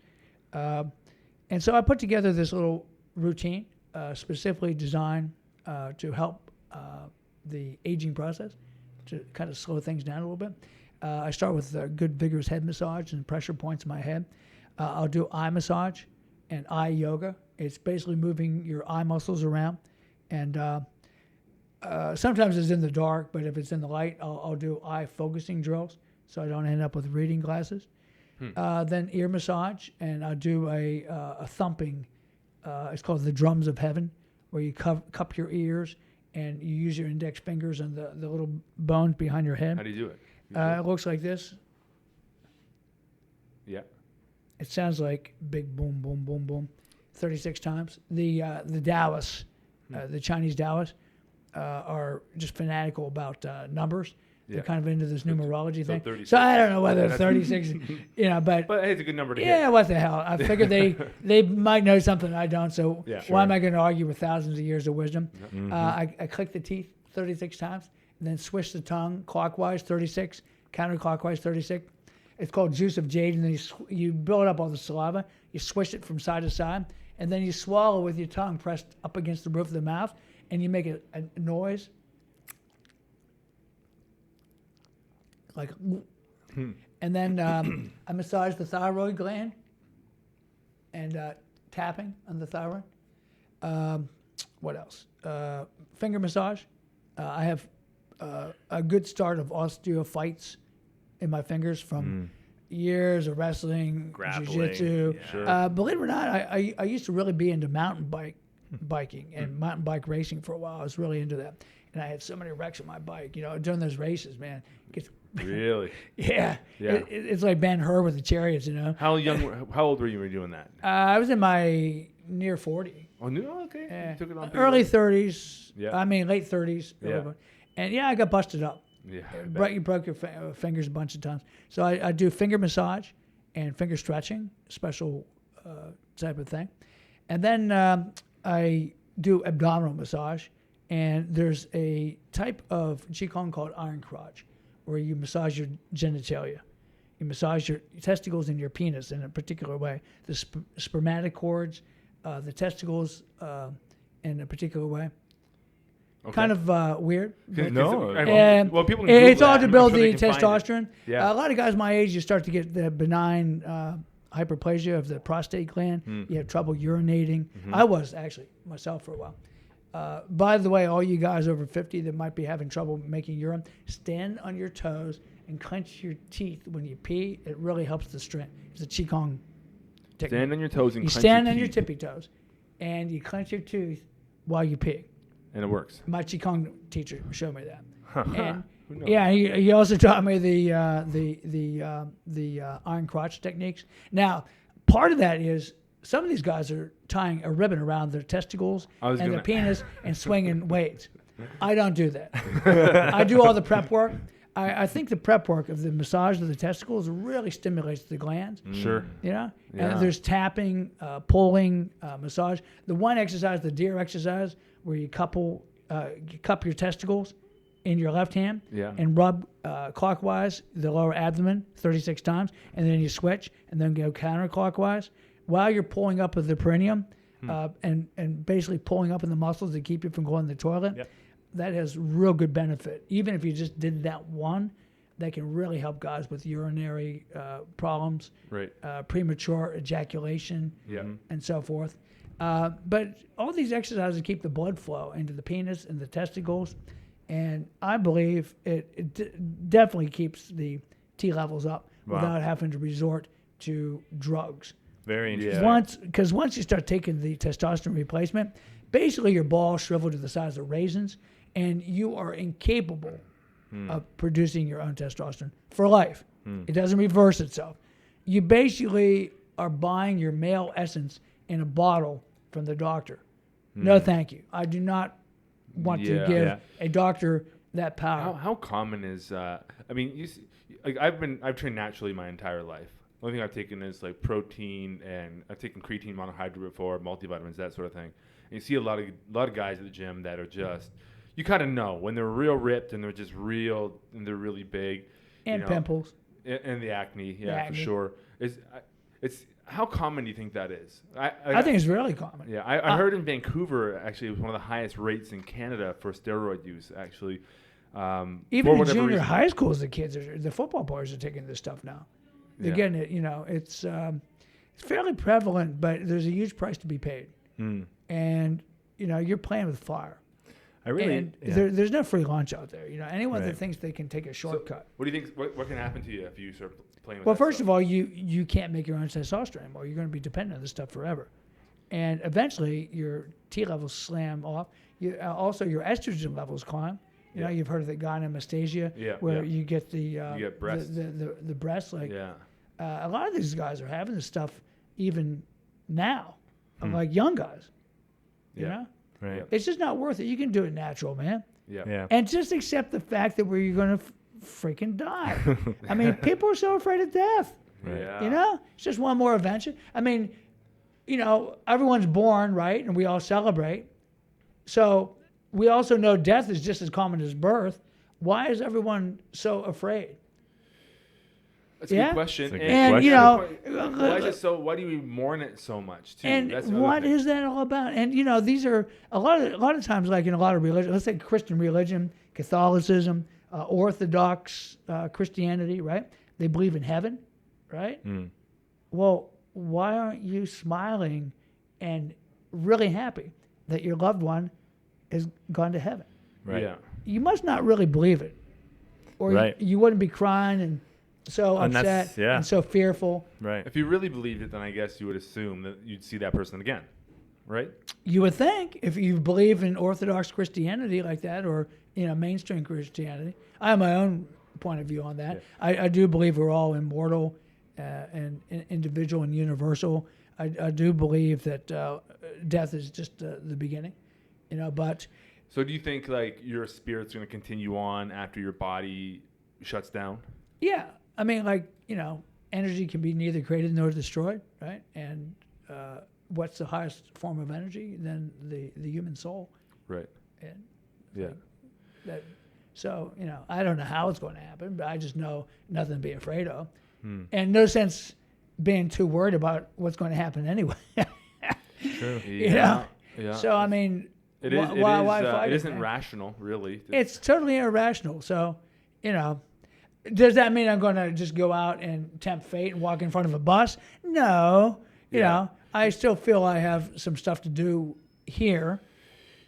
And so I put together this little routine specifically designed to help the aging process, to kind of slow things down a little bit. I start with a good vigorous head massage and pressure points in my head. I'll do eye massage and eye yoga. It's basically moving your eye muscles around. And sometimes it's in the dark, but if it's in the light, I'll do eye focusing drills so I don't end up with reading glasses. Then ear massage, and I'll do a thumping. It's called the drums of heaven, where you cup your ears and you use your index fingers on the little bones behind your head. How do you do it? It looks like this. Yeah. It sounds like big boom, boom, boom, boom, 36 times. The Taoists, the Chinese Taoists, are just fanatical about numbers. They're kind of into this numerology thing. 36. So I don't know whether 36, but hey, it's a good number to hit. yeah, what the hell? I figured they might know something I don't. So why am I going to argue with thousands of years of wisdom? I click the teeth 36 times, and then swish the tongue clockwise 36, counterclockwise 36. It's called juice of jade, and then you build up all the saliva. You swish it from side to side, and then you swallow with your tongue pressed up against the roof of the mouth, and you make a noise like, and then I massage the thyroid gland and tapping on the thyroid. What else? Finger massage. I have a good start of osteophytes in my fingers from years of wrestling, Grappling, jiu-jitsu. yeah. Sure. Believe it or not, I used to really be into mountain biking and mountain bike racing for a while. I was really into that. And I had so many wrecks on my bike, during those races, man. It gets, Really? yeah. It's like Ben-Hur with the chariots, How old were you when you were doing that? I was in my near 40. Oh, no? Okay. You took it on pretty Early well. 30s. Yeah. I mean, late 30s. Yeah. And I got busted up. Yeah. You broke your fingers a bunch of times. So I do finger massage and finger stretching, special type of thing. And then I do abdominal massage. And there's a type of Qigong called iron crotch, where you massage your genitalia. You massage your testicles and your penis in a particular way. The spermatic cords, the testicles in a particular way. Okay. Kind of weird. No. And Well, people can it's Google all that. to I'm build sure they the can find it. testosterone. Yeah. A lot of guys my age, you start to get the benign hyperplasia of the prostate gland. You have trouble urinating. I was actually myself for a while. By the way, all you guys over 50 that might be having trouble making urine, stand on your toes and clench your teeth when you pee. It really helps the strength. It's a Qigong technique. Stand on your toes and You clench stand your on your teeth. tippy toes, and you clench your teeth while you pee. And it works. My Qigong teacher showed me that. And Who knows? yeah, he also taught me the iron crotch techniques. Now, part of that is some of these guys are tying a ribbon around their testicles and their penis and swinging weights. I don't do that. I do all the prep work. I think the prep work of the massage of the testicles really stimulates the glands. Sure. And Yeah. there's tapping, pulling, massage. The one exercise, the deer exercise, where you cup your testicles in your left hand and rub clockwise the lower abdomen 36 times, and then you switch and then go counterclockwise while you're pulling up with the perineum and basically pulling up in the muscles that keep you from going to the toilet. Yep. That has real good benefit. Even if you just did that one, that can really help guys with urinary problems, Right. premature ejaculation, and so forth. But all these exercises keep the blood flow into the penis and the testicles, and I believe it definitely keeps the T levels up without having to resort to drugs. Very interesting. Because once you start taking the testosterone replacement, basically your balls shrivel to the size of raisins, and you are incapable of producing your own testosterone for life. It doesn't reverse itself. You basically are buying your male essence in a bottle from the doctor. No, thank you. I do not want to give a doctor that power. How common is? I mean, I've trained naturally my entire life. The only thing I've taken is like protein, and I've taken creatine monohydrate before, multivitamins, that sort of thing. And you see a lot of guys at the gym that are just, you kind of know when they're real ripped and they're just real and they're really big. And pimples. And the acne, The acne. for sure. It's how common do you think that is? I think it's really common. Yeah, I heard in Vancouver, actually, it was one of the highest rates in Canada for steroid use, actually. Even in junior high schools, the football players are taking this stuff now. They're getting it, it's fairly prevalent, but there's a huge price to be paid. And, you're playing with fire. There's no free lunch out there. Anyone that thinks they can take a shortcut. So what do you think, what can happen to you if you start playing with Well, that first stuff? of all, you can't make your own testosterone anymore. You're going to be dependent on this stuff forever. And eventually, your T levels slam off. Also, your estrogen levels climb. You've heard of the gynecomastia, where you get the you get breasts. the breasts. Like Yeah. a lot of these guys are having this stuff even now, like young guys. You know, Right. it's just not worth it. You can do it natural, man. Yeah. And just accept the fact that you're going to freaking die. I mean, people are so afraid of death. Right. Yeah. It's just one more adventure. I mean, everyone's born, right? And we all celebrate. So we also know death is just as common as birth. Why is everyone so afraid? That's a good question. That's a good And, why is it so? Why do we mourn it so much? Too? and That's another what thing. is that all about? And these are a lot of times, like in a lot of religion. Let's say Christian religion, Catholicism, Orthodox Christianity, right? They believe in heaven, right? Well, why aren't you smiling and really happy that your loved one has gone to heaven? Right. Yeah. You must not really believe it, or Right. you wouldn't be crying and so upset and so fearful. Right. If you really believed it, then I guess you would assume that you'd see that person again, right? You would think, if you believe in Orthodox Christianity like that, or mainstream Christianity. I have my own point of view on that. Yeah. I do believe we're all immortal and individual and universal. I do believe that death is just the beginning, but. So do you think like your spirit's going to continue on after your body shuts down? Yeah. I mean, energy can be neither created nor destroyed, right? And what's the highest form of energy than the human soul? Right. And yeah. So, I don't know how it's going to happen, but I just know nothing to be afraid of. And no sense being too worried about what's going to happen anyway. True. Yeah. So, I mean, it isn't rational, really. It's totally irrational. So, does that mean I'm going to just go out and tempt fate and walk in front of a bus? No. You know, I still feel I have some stuff to do here.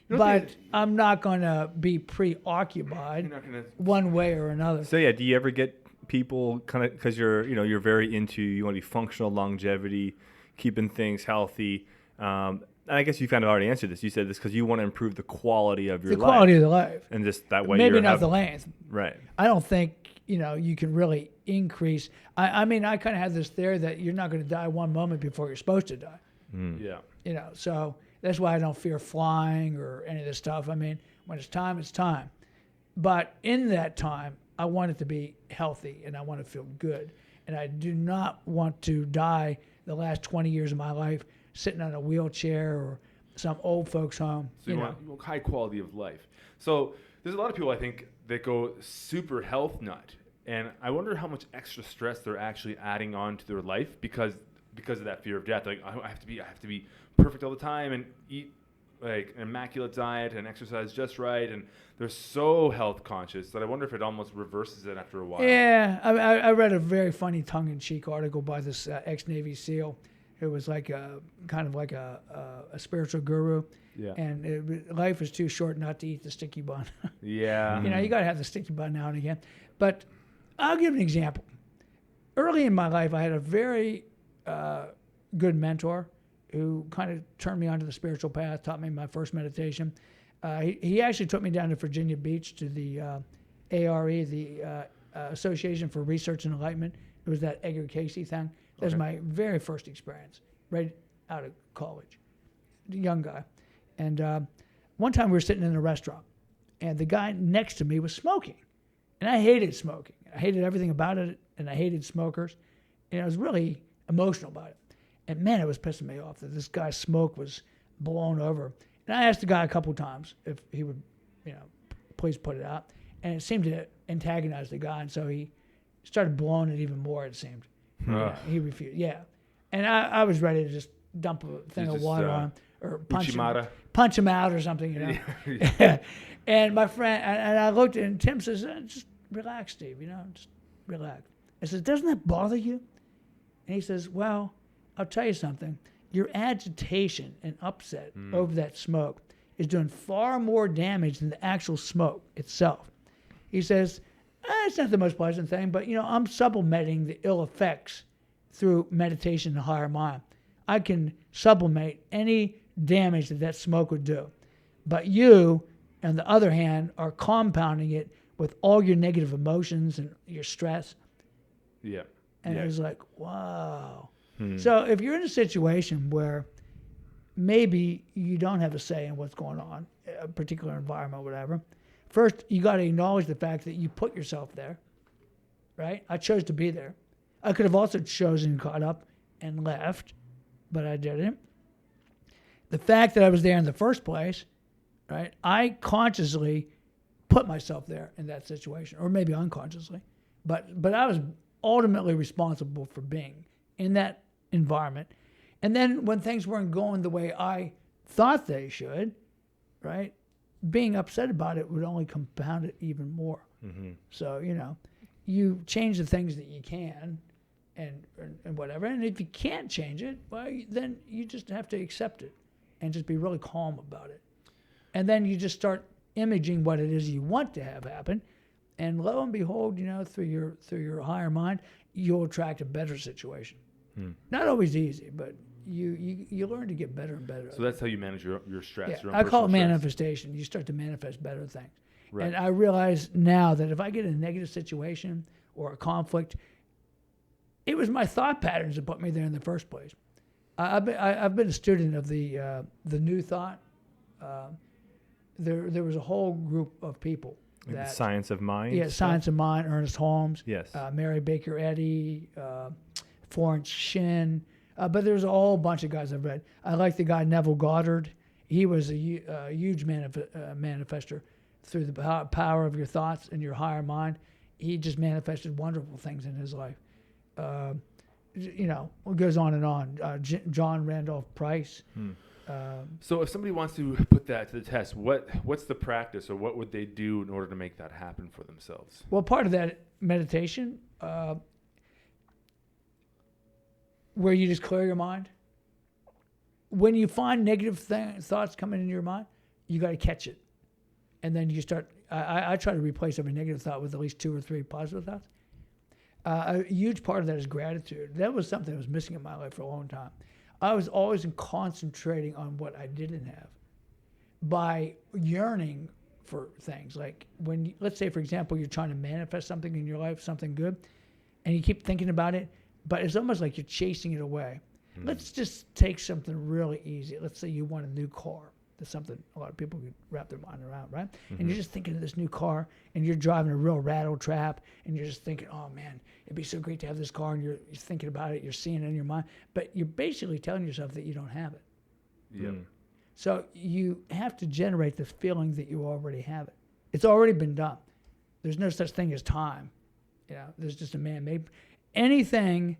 But I'm not going to be preoccupied one way or another. So do you ever get people kind of, because you're very into, you want to be functional, longevity, keeping things healthy. And I guess you kind of already answered this. You said this because you want to improve the quality of your life. The quality of the life. And just that way maybe not the length. Right. I don't think, you can really increase. I mean, I kind of have this theory that you're not going to die one moment before you're supposed to die. Yeah. So that's why I don't fear flying or any of this stuff. I mean, when it's time, it's time. But in that time, I want it to be healthy and I want to feel good. And I do not want to die the last 20 years of my life sitting on a wheelchair or some old folks home. So you want high quality of life. So there's a lot of people, I think, that go super health nut. And I wonder how much extra stress they're actually adding on to their life because of that fear of death. Like, I have to be perfect all the time and eat like an immaculate diet and exercise just right. And they're so health conscious that I wonder if it almost reverses it after a while. Yeah, I read a very funny tongue-in-cheek article by this ex-Navy SEAL. It was like a spiritual guru. Yeah. And life is too short not to eat the sticky bun. Yeah. You got to have the sticky bun now and again. But I'll give an example. Early in my life, I had a very good mentor who kind of turned me onto the spiritual path, taught me my first meditation. He actually took me down to Virginia Beach to the ARE, the Association for Research and Enlightenment. It was that Edgar Casey thing. That was my very first experience, right out of college, a young guy. And one time we were sitting in a restaurant, and the guy next to me was smoking. And I hated smoking. I hated everything about it, and I hated smokers. And I was really emotional about it. And man, it was pissing me off that this guy's smoke was blown over. And I asked the guy a couple times if he would, please put it out. And it seemed to antagonize the guy, and so he started blowing it even more, it seemed. He refused. Yeah. And I was ready to just dump a thing of water on him or punch him out or something, And my friend, and I looked at him, and Tim says, just relax, Steve, just relax. I said, doesn't that bother you? And he says, well, I'll tell you something. Your agitation and upset over that smoke is doing far more damage than the actual smoke itself. He says, it's not the most pleasant thing, but, I'm sublimating the ill effects through meditation in the higher mind. I can sublimate any damage that smoke would do. But you, on the other hand, are compounding it with all your negative emotions and your stress. Yeah. And it was like, wow. So if you're in a situation where maybe you don't have a say in what's going on, a particular environment or whatever, first you got to acknowledge the fact that you put yourself there, right? I chose to be there. I could have also chosen, caught up, and left, but I didn't. The fact that I was there in the first place, right? I consciously put myself there in that situation, or maybe unconsciously, but I was ultimately responsible for being in that environment. And then when things weren't going the way I thought they should, right, being upset about it would only compound it even more. So, you change the things that you can and whatever. And if you can't change it, well, then you just have to accept it and just be really calm about it. And then you just start imaging what it is you want to have happen. And lo and behold, through your higher mind, you'll attract a better situation. Not always easy, but you learn to get better and better. So that's how you manage your stress. Yeah, your own I call it personal stress. manifestation. You start to manifest better things. Right. And I realize now that if I get in a negative situation or a conflict, it was my thought patterns that put me there in the first place. I've been a student of the New Thought. There was a whole group of people. The Science of Mind. Yeah, Science of Mind, Ernest Holmes. Yes. Mary Baker Eddy, Florence Shin. But there's a whole bunch of guys I've read. I like the guy Neville Goddard. He was a huge manifester through the power of your thoughts and your higher mind. He just manifested wonderful things in his life. It goes on and on. John Randolph Price. So if somebody wants to put that to the test, what's the practice, or what would they do in order to make that happen for themselves? Well, part of that meditation, where you just clear your mind. When you find negative thoughts coming into your mind, you got to catch it. And then you start, I try to replace every negative thought with at least 2 or 3 positive thoughts. A huge part of that is gratitude. That was something that was missing in my life for a long time. I was always concentrating on what I didn't have by yearning for things. Like let's say, for example, you're trying to manifest something in your life, something good, and you keep thinking about it, but it's almost like you're chasing it away. Let's just take something really easy. Let's say you want a new car. That's something a lot of people could wrap their mind around, right? And you're just thinking of this new car, and you're driving a real rattle trap, and you're just thinking, oh man, it'd be so great to have this car, and you're thinking about it, you're seeing it in your mind, but you're basically telling yourself that you don't have it. Yeah. So you have to generate this feeling that you already have it. It's already been done. There's no such thing as time. There's just a man-made. Everything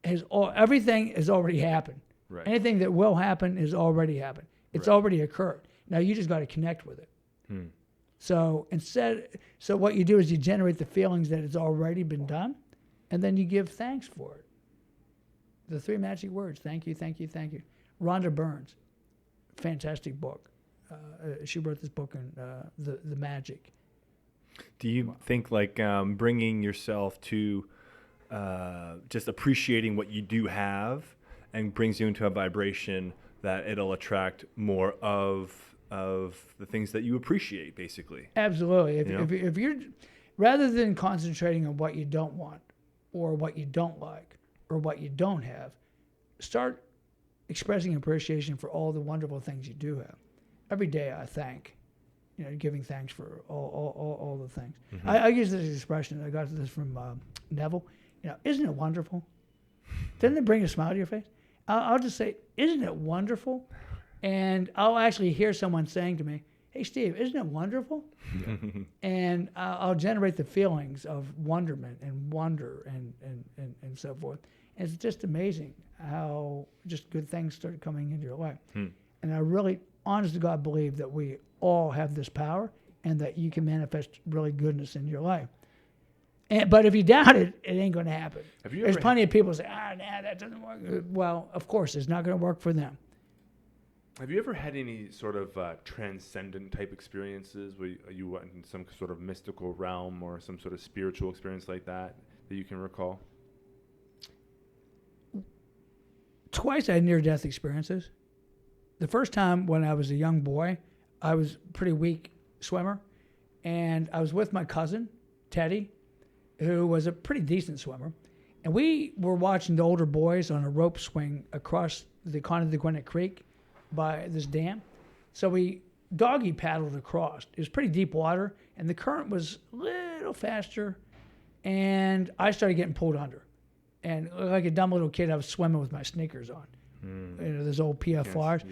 has already happened. Right. Anything that will happen has already happened. It's already occurred. Now you just got to connect with it. So what you do is you generate the feelings that it's already been done, and then you give thanks for it. The 3 magic words: thank you, thank you, thank you. Rhonda Byrne's, fantastic book. She wrote this book in the Magic. Do you think bringing yourself to just appreciating what you do have and brings you into a vibration that it'll attract more of the things that you appreciate, basically? Absolutely. If you're, rather than concentrating on what you don't want or what you don't like or what you don't have, start expressing appreciation for all the wonderful things you do have. Every day I thank, giving thanks for all the things. I use this expression. I got this from Neville. Isn't it wonderful? Doesn't it bring a smile to your face? I'll just say, isn't it wonderful? And I'll actually hear someone saying to me, hey, Steve, isn't it wonderful? And I'll generate the feelings of wonderment and wonder and so forth. And it's just amazing how just good things start coming into your life. And I really, honest to God, believe that we all have this power and that you can manifest really goodness in your life. But if you doubt it, it ain't going to happen. There's plenty of people who say, that doesn't work. Well, of course, it's not going to work for them. Have you ever had any sort of transcendent type experiences where you went in some sort of mystical realm or some sort of spiritual experience like that you can recall? Twice I had near-death experiences. The first time when I was a young boy, I was a pretty weak swimmer, and I was with my cousin, Teddy, who was a pretty decent swimmer, and we were watching the older boys on a rope swing across the Gwinnett Creek by this dam. So we doggy paddled across. It was pretty deep water, and the current was a little faster, and I started getting pulled under. And like a dumb little kid, I was swimming with my sneakers on. Those old PFRs,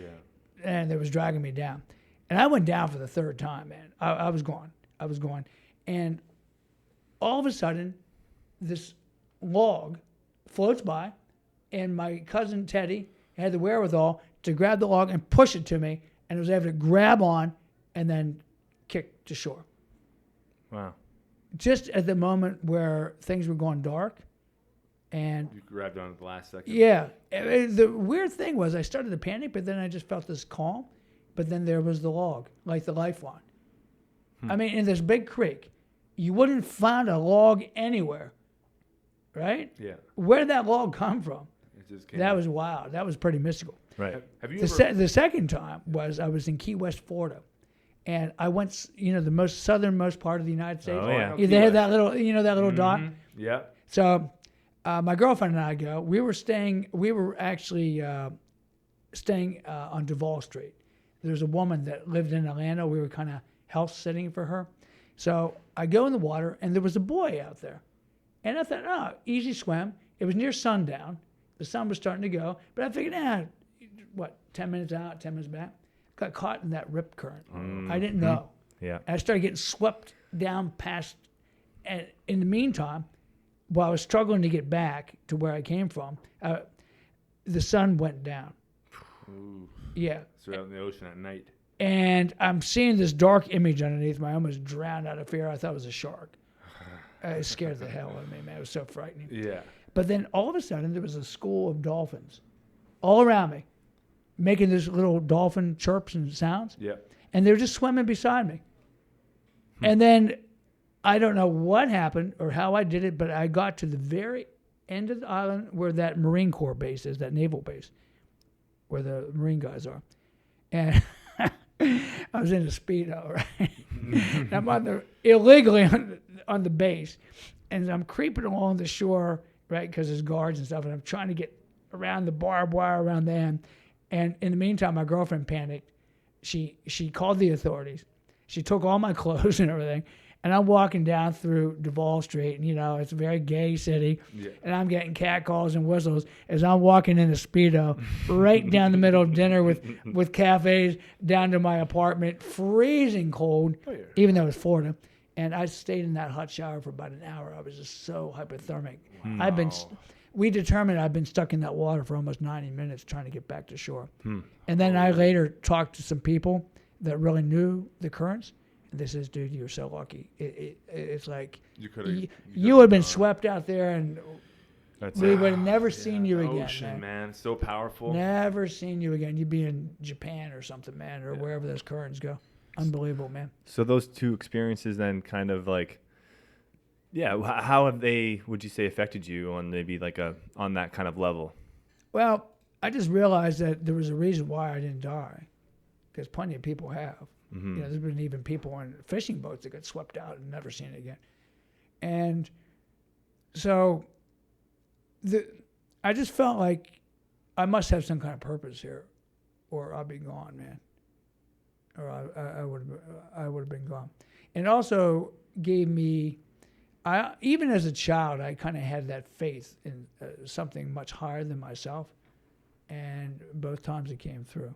and it was dragging me down. And I went down for the 3rd time, man. I was gone. And all of a sudden, this log floats by, and my cousin Teddy had the wherewithal to grab the log and push it to me, and was able to grab on and then kick to shore. Wow. Just at the moment where things were going dark. And you grabbed on at the last second. Yeah. The weird thing was I started to panic, but then I just felt this calm. But then there was the log, like the lifeline. I mean, in this big creek, you wouldn't find a log anywhere, right? Yeah. Where did that log come from? It just came. That was wild. That was pretty mystical. Right. Have you The second time was I was in Key West, Florida, and I went, the most southernmost part of the United States. Oh, yeah. They had that little, that little dot. Yeah. So my girlfriend and I go. We were actually staying on Duval Street. There's a woman that lived in Atlanta. We were kind of house sitting for her. So I go in the water, and there was a boy out there. And I thought, oh, easy swim. It was near sundown. The sun was starting to go. But I figured, 10 minutes out, 10 minutes back. Got caught in that rip current. I didn't know. Yeah. And I started getting swept down past. And in the meantime, while I was struggling to get back to where I came from, the sun went down. Ooh. Yeah. So out in the ocean at night. And I'm seeing this dark image underneath me. I almost drowned out of fear. I thought it was a shark. It scared the hell out of me, man. It was so frightening. Yeah. But then all of a sudden, there was a school of dolphins all around me, making this little dolphin chirps and sounds. Yeah. And they were just swimming beside me. And then I don't know what happened or how I did it, but I got to the very end of the island where that Marine Corps base is, that naval base, where the Marine guys are. And I was in a Speedo, right? And I'm illegally on the base. And I'm creeping along the shore, right, because there's guards and stuff, and I'm trying to get around the barbed wire around them. And in the meantime, my girlfriend panicked. She called the authorities. She took all my clothes and everything. And I'm walking down through Duval Street, and it's a very gay city. Yeah. And I'm getting catcalls and whistles as I'm walking in a Speedo right down the middle of dinner with cafes down to my apartment, freezing cold, even though it was Florida. And I stayed in that hot shower for about an hour. I was just so hypothermic. Wow. We determined I'd been stuck in that water for almost 90 minutes trying to get back to shore. And then I later talked to some people that really knew the currents. And they says, dude, you're so lucky. It's like you would have been swept out there, and we would have never seen you again. Ocean, man. So powerful. Never seen you again. You'd be in Japan or something, man, or wherever those currents go. Unbelievable, man. So those two experiences then kind of like, how have they, would you say, affected you on maybe like on that kind of level? Well, I just realized that there was a reason why I didn't die, because plenty of people have. There's been even people on fishing boats that got swept out and never seen it again. And so I just felt like I must have some kind of purpose here, or I'll be gone, man. Or I would have been gone. And also gave me, even as a child, I kind of had that faith in something much higher than myself. And both times it came through.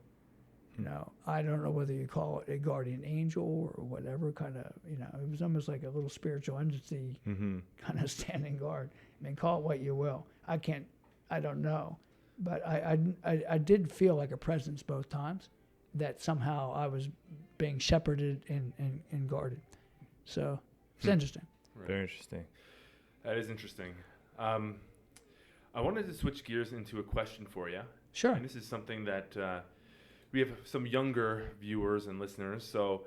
I don't know whether you call it a guardian angel or whatever kind of, it was almost like a little spiritual entity kind of standing guard. I mean, call it what you will. I don't know. But I did feel like a presence both times, that somehow I was being shepherded and guarded. So it's interesting. Right. Very interesting. That is interesting. I wanted to switch gears into a question for you. Sure. And this is something that we have some younger viewers and listeners. So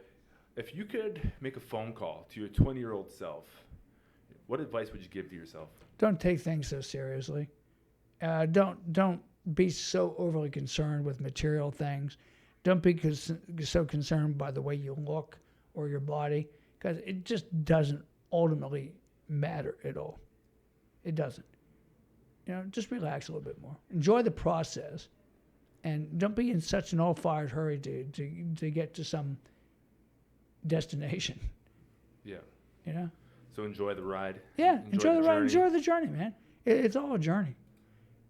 if you could make a phone call to your 20-year-old self, what advice would you give to yourself? Don't take things so seriously. Don't be so overly concerned with material things. Don't be so concerned by the way you look or your body, because it just doesn't ultimately matter at all. It doesn't. Just relax a little bit more. Enjoy the process. And don't be in such an all-fired hurry to get to some destination. Yeah. So enjoy the ride. Yeah, enjoy the ride. Enjoy the journey, man. It's all a journey.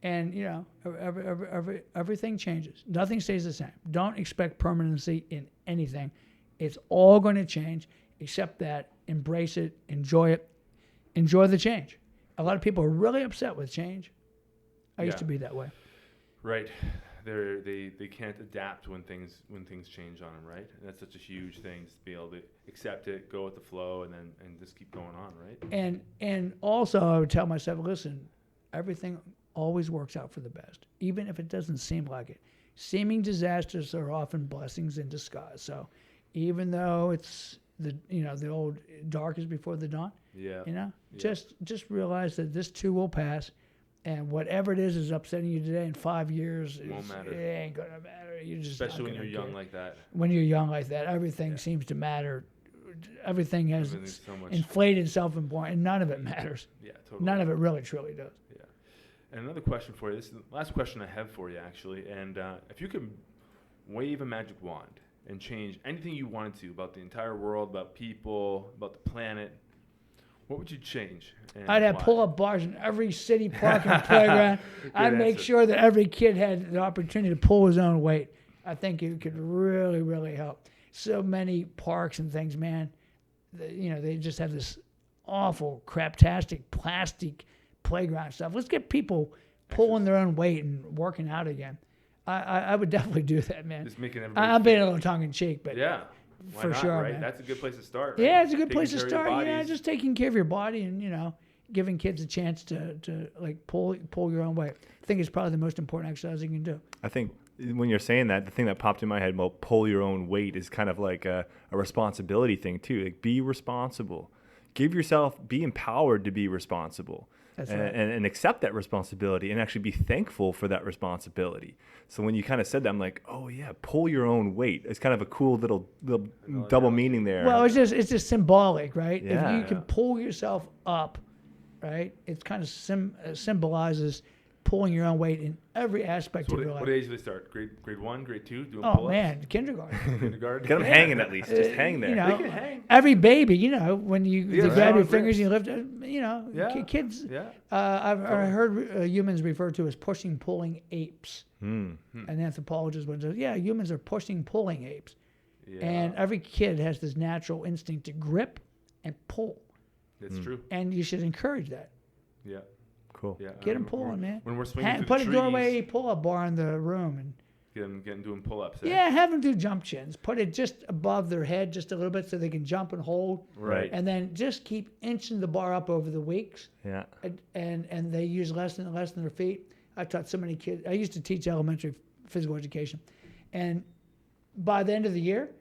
And, everything changes. Nothing stays the same. Don't expect permanency in anything. It's all going to change. Accept that. Embrace it. Enjoy it. Enjoy the change. A lot of people are really upset with change. I used to be that way. Right. They can't adapt when things change on them, right? And that's such a huge thing, to be able to accept it, go with the flow, and just keep going on, right? And also I would tell myself, listen, everything always works out for the best, even if it doesn't seem like it. Seeming disasters are often blessings in disguise. So even though it's the old dark is before the dawn. Yeah. Just realize that this too will pass, and whatever it is upsetting you today in 5 years, It won't matter. It ain't gonna matter. You just Especially when you're young like that. When you're young like that, everything seems to matter. Everything has So much. inflated self-importance, and none of it matters. Yeah, totally. None of it really truly does. Yeah. And another question for you. This is the last question I have for you, actually. And if you could wave a magic wand and change anything you wanted to about the entire world, about people, about the planet, what would you change? And I'd have why? pull-up bars in every city park and playground. I'd make sure that every kid had the opportunity to pull his own weight. I think it could really, really help. So many parks and things, man, they just have this awful, craptastic, plastic playground stuff. Let's get people pulling their own weight and working out again. I would definitely do that, man. Just making everybody. I'm being a little tongue-in-cheek, but yeah. Why for not, sure, right? man. That's a good place to start. Right? Yeah, it's a good Taking place to care of your start. Yeah, bodies. just taking care of your body and giving kids a chance to like pull your own weight. I think it's probably the most important exercise you can do. I think when you're saying that, the thing that popped in my head about pull your own weight is kind of like a responsibility thing too. Like, be responsible. Be empowered to be responsible. That's and, right. and accept that responsibility and actually be thankful for that responsibility. So when you kind of said that, I'm like, oh yeah, pull your own weight. It's kind of a cool little double meaning there. Well, it's just symbolic, right? Yeah. If you can pull yourself up, right, it kind of symbolizes pulling your own weight in every aspect So of your life. what age do they start? Grade 1, grade 2, doing Oh pull-ups? man, kindergarten. Kindergarten. Get them hanging at least. Just hang there. You know, They can hang. every baby, when you Yeah, they grab your right. fingers and you lift it, Yeah. kids. Yeah. I've heard humans referred to as pushing, pulling apes. An anthropologist once said, yeah, humans are pushing, pulling apes. Yeah. And every kid has this natural instinct to grip and pull. That's true. And you should encourage that. Yeah. Cool. Yeah. Get them pulling, man. When we're swinging through Put the a trees, doorway pull-up bar in the room. And get them doing pull-ups. Eh? yeah, have them do jump chins. Put it just above their head just a little bit so they can jump and hold. Right. And then just keep inching the bar up over the weeks. Yeah. And they use less than their feet. I taught so many kids. I used to teach elementary physical education. And by the end of the year,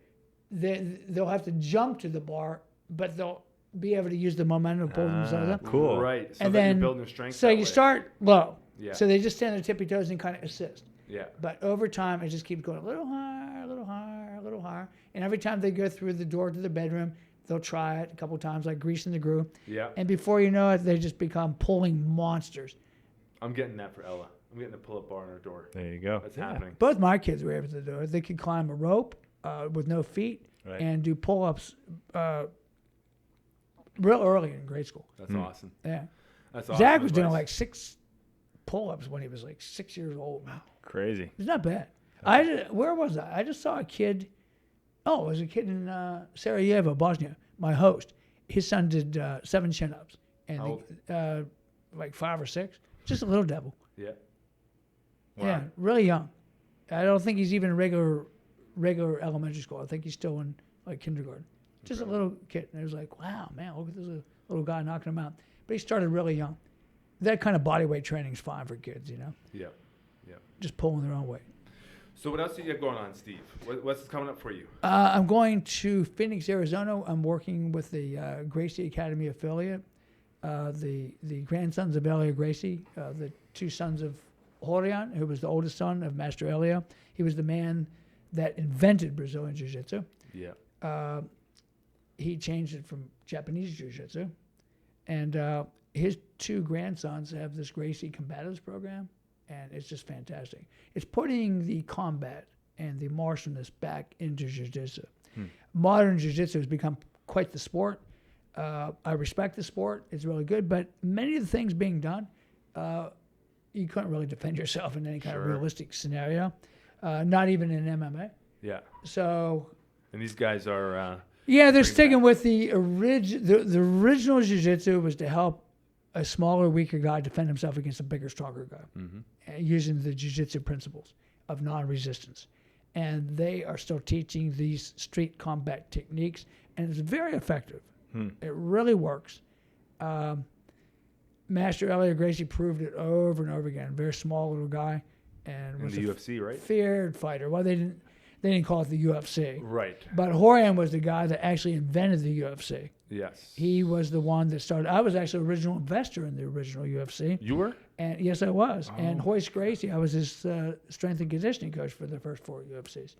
they'll have to jump to the bar, but they'll be able to use the momentum to pull themselves up. Cool. Right. So And that then, you're building their strength. so that you way. start low. Yeah. So they just stand on their tippy toes and kind of assist. Yeah. But over time, it just keeps going a little higher, a little higher, a little higher. And every time they go through the door to the bedroom, they'll try it a couple times, like greasing the groove. Yeah. And before you know it, they just become pulling monsters. I'm getting that for Ella. I'm getting a pull-up bar on her door. There you go. That's happening. Both my kids were able to do it. They could climb a rope with no feet Right. and do pull-ups real early in grade school. That's awesome. Yeah. That's awesome. Zach was doing advice. like 6 pull-ups when he was like 6 years old. Crazy. It's not bad. Where was I? I just saw a kid. Oh, it was a kid in Sarajevo, Bosnia. My host, his son did 7 chin-ups, How and like 5 or 6. Just a little devil. Yeah. Yeah, really young. I don't think he's even in regular elementary school. I think he's still in like kindergarten. Just a little kid. And it was like, wow, man, look at this little guy knocking him out. But he started really young. That kind of body weight training is fine for kids, Yeah. Yeah. just pulling their own weight. So what else do you got going on, Steve? What's coming up for you? I'm going to Phoenix, Arizona. I'm working with the Gracie Academy affiliate, the grandsons of Elio Gracie, the 2 sons of Horion, who was the oldest son of Master Elio. He was the man that invented Brazilian Jiu-Jitsu. Yeah. He changed it from Japanese Jiu-Jitsu. And his 2 grandsons have this Gracie Combatives program, and it's just fantastic. It's putting the combat and the martialness back into Jiu-Jitsu. Modern Jiu-Jitsu has become quite the sport. I respect the sport. It's really good, but many of the things being done, you couldn't really defend yourself in any kind of realistic scenario, not even in MMA. Yeah. So, And these guys are. yeah, they're sticking with the original Jiu-Jitsu was to help a smaller, weaker guy defend himself against a bigger, stronger guy, using the Jiu-Jitsu principles of non-resistance. And they are still teaching these street combat techniques, and it's very effective. It really works. Master Elio Gracie proved it over and over again. Very small little guy, and In was the a UFC, right? feared fighter. Well, they They didn't call it the UFC. Right. But Rorion was the guy that actually invented the UFC. Yes. He was the one that started. I was actually an original investor in the original UFC. You were? And yes, I was. Oh. And Hoist Gracie, I was his strength and conditioning coach for the first 4 UFCs.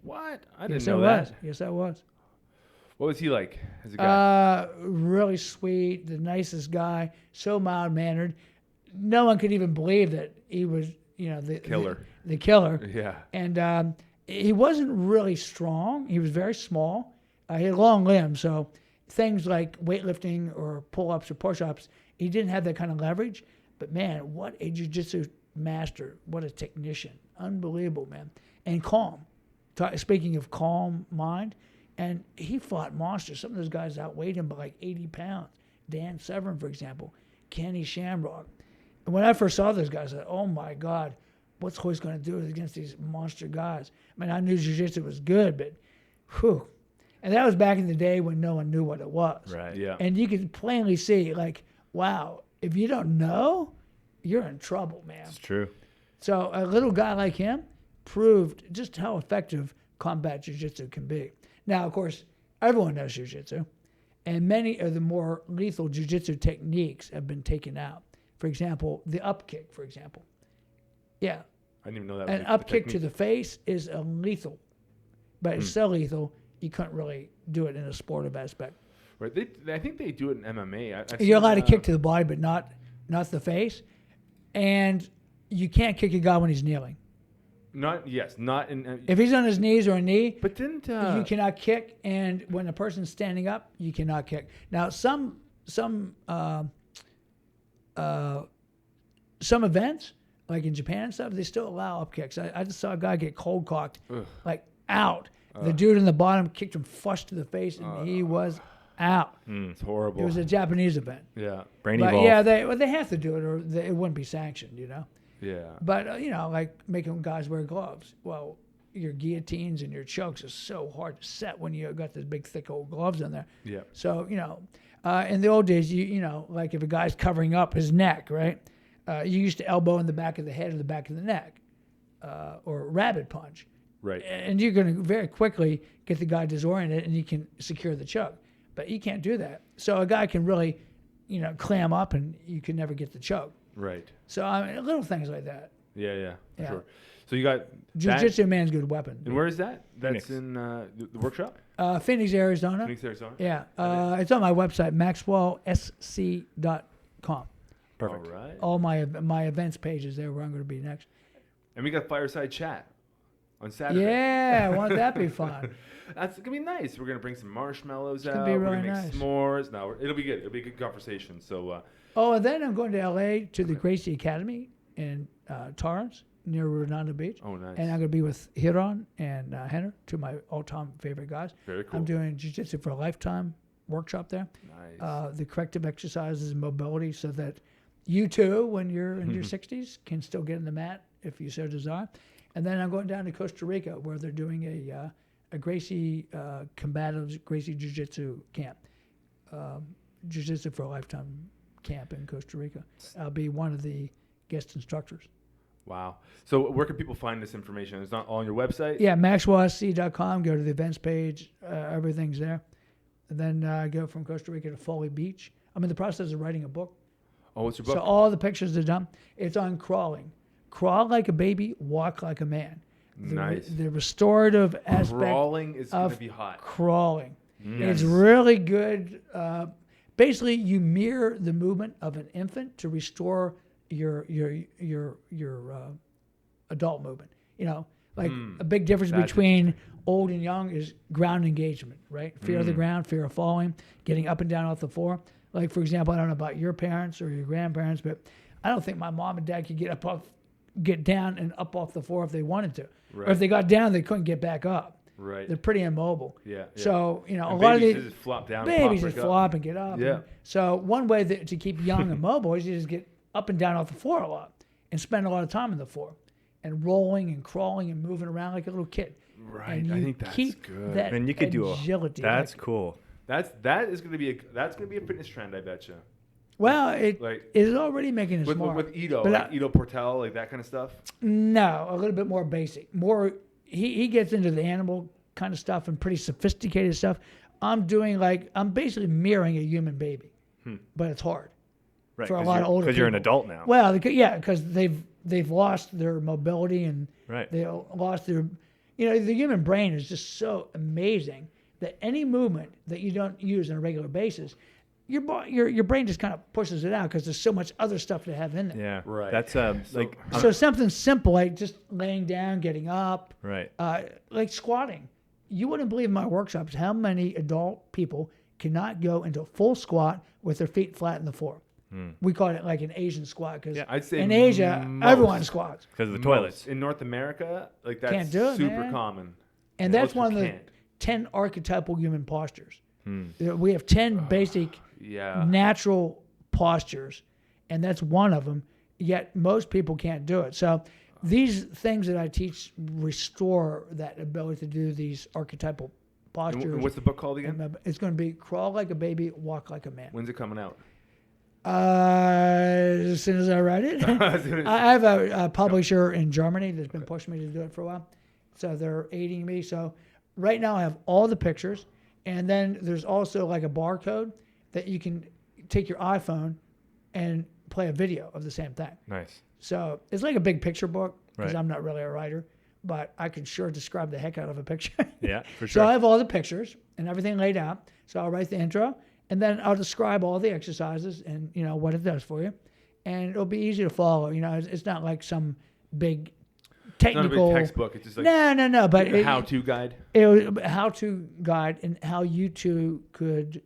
What? I didn't Yes, know I that. was. Yes, I was. What was he like as a guy? Really sweet, the nicest guy, so mild-mannered. No one could even believe that he was, the Killer. The killer. Yeah. And he wasn't really strong. He was very small. He had long limbs, so things like weightlifting or pull-ups or push-ups, he didn't have that kind of leverage. But, man, what a jiu-jitsu master. What a technician. Unbelievable, man. And calm. Speaking of calm mind, and he fought monsters. Some of those guys outweighed him by like 80 pounds. Dan Severn, for example. Kenny Shamrock. And when I first saw those guys, I thought, oh, my God, what's Hoist going to do against these monster guys? I mean, I knew jiu-jitsu was good, but whew. And that was back in the day when no one knew what it was. Right. Yeah. And you could plainly see, like, wow, if you don't know, you're in trouble, man. It's true. So a little guy like him proved just how effective combat jiu-jitsu can be. Now, of course, everyone knows jiu-jitsu, and many of the more lethal jiu-jitsu techniques have been taken out. For example, the up kick, for example. Yeah. I didn't even know that. An up kick to the face is lethal, but it's so lethal you couldn't really do it in a sportive aspect. Right. I think they do it in MMA. You're allowed to kick to the body, but not the face, and you can't kick a guy when he's kneeling. Not in. If he's on his knees or a knee, But didn't you cannot kick, and when a person's standing up, you cannot kick. Now, some events, like in Japan and stuff, they still allow up kicks. I just saw a guy get cold cocked, like out. The dude in the bottom kicked him flush to the face, and he was out. It's horrible. It was a Japanese event. Yeah. Brainy But ball. yeah, they have to do it, or it wouldn't be sanctioned, Yeah. But like making guys wear gloves. Well, your guillotines and your chokes is so hard to set when you got those big, thick old gloves in there. Yeah. So in the old days, like if a guy's covering up his neck, right? You used to elbow in the back of the head or the back of the neck, or rabbit punch. Right. And you're going to very quickly get the guy disoriented, and you can secure the choke. But you can't do that. So a guy can really, clam up, and you can never get the choke. Right. So I mean, little things like that. Yeah. For Yeah. sure. So you got Jiu-jitsu man's good weapon. And where is that? That's Phoenix. in the workshop. Phoenix, Arizona. Phoenix, Arizona. Yeah. It's on my website, maxwellsc.com. Perfect. All right. All my events pages there where I'm going to be next. And we got fireside chat on Saturday. Yeah, won't that be fun? That's gonna be nice. We're gonna bring some marshmallows gonna out. be We're really gonna make nice. s'mores. No, it'll be good. It'll be a good conversation. So Oh, and then I'm going to LA to the Gracie Academy in Torrance near Redondo Beach. oh nice. And I'm going to be with Hiron and Henner, two of my all-time favorite guys. Very cool. I'm doing Jiu-Jitsu for a Lifetime workshop there. Nice. The corrective exercises and mobility so that you too, when you're in your 60s, can still get in the mat if you so desire. And then I'm going down to Costa Rica where they're doing a Gracie combatives Gracie Jiu-Jitsu camp. Jiu-Jitsu for a Lifetime camp in Costa Rica. I'll be one of the guest instructors. Wow. So where can people find this information? It's not all on your website? Yeah, maxwellsc.com. Go to the events page. Everything's there. And then go from Costa Rica to Foley Beach. I'm in the process of writing a book. Oh, what's your book? So all the pictures are done. It's on crawling. Crawl like a baby, walk like a man. Nice. The restorative aspect Crawling is going to of be hot. crawling. Yes. It's really good. Basically, you mirror the movement of an infant to restore your adult movement. Like a big difference That's between old and young is ground engagement, right? Fear of the ground, fear of falling, getting up and down off the floor. Like, for example, I don't know about your parents or your grandparents, but I don't think my mom and dad could get down and up off the floor if they wanted to. Right. Or if they got down, they couldn't get back up. Right. They're pretty immobile. Yeah. So, a And lot of babies these just flop down. babies and just pop back flop and get up. Yeah. So one way to keep young and mobile is you just get up and down off the floor a lot and spend a lot of time on the floor and rolling and crawling and moving around like a little kid. Right. And I you think that's keep good. that And you could do agility. That's like, cool. That's going to be a fitness trend, I bet you. well, it Like- is already making its With mark. Ito, But like Ito Portal, like that kind of stuff. No, a little bit more basic. More, he gets into the animal kind of stuff and pretty sophisticated stuff. I'm basically mirroring a human baby, but it's hard Right, for a lot of older people. Because you're an adult now. Well, because they've lost their mobility and Right. they lost their, the human brain is just so amazing that any movement that you don't use on a regular basis, your brain just kind of pushes it out because there's so much other stuff to have in there. Yeah. Right. That's So something simple like just laying down, getting up, right. like squatting. You wouldn't believe in my workshops how many adult people cannot go into a full squat with their feet flat on the floor. We call it like an Asian squat because I'd say in Asia, everyone squats. Because of the toilets. In North America, like that's Can't do it, super man. common. And that's Most one of the can't. 10 archetypal human postures. We have 10 basic natural postures, and that's one of them, yet most people can't do it. So these things that I teach restore that ability to do these archetypal postures. And what's the book called again? It's going to be Crawl Like a Baby, Walk Like a Man. When's it coming out? As soon as I write it. I have a publisher in Germany that's been pushing me to do it for a while. So they're aiding me. So right now I have all the pictures. And then there's also like a barcode that you can take your iPhone and play a video of the same thing. Nice. So it's like a big picture book because Right. I'm not really a writer, but I can sure describe the heck out of a picture. Yeah, for So sure. I have all the pictures and everything laid out. So I'll write the intro and then I'll describe all the exercises and what it does for you. And it'll be easy to follow. It's not like some big technical It's not a big textbook. It's just like no, but a how-to guide. a how-to guide and how you too could,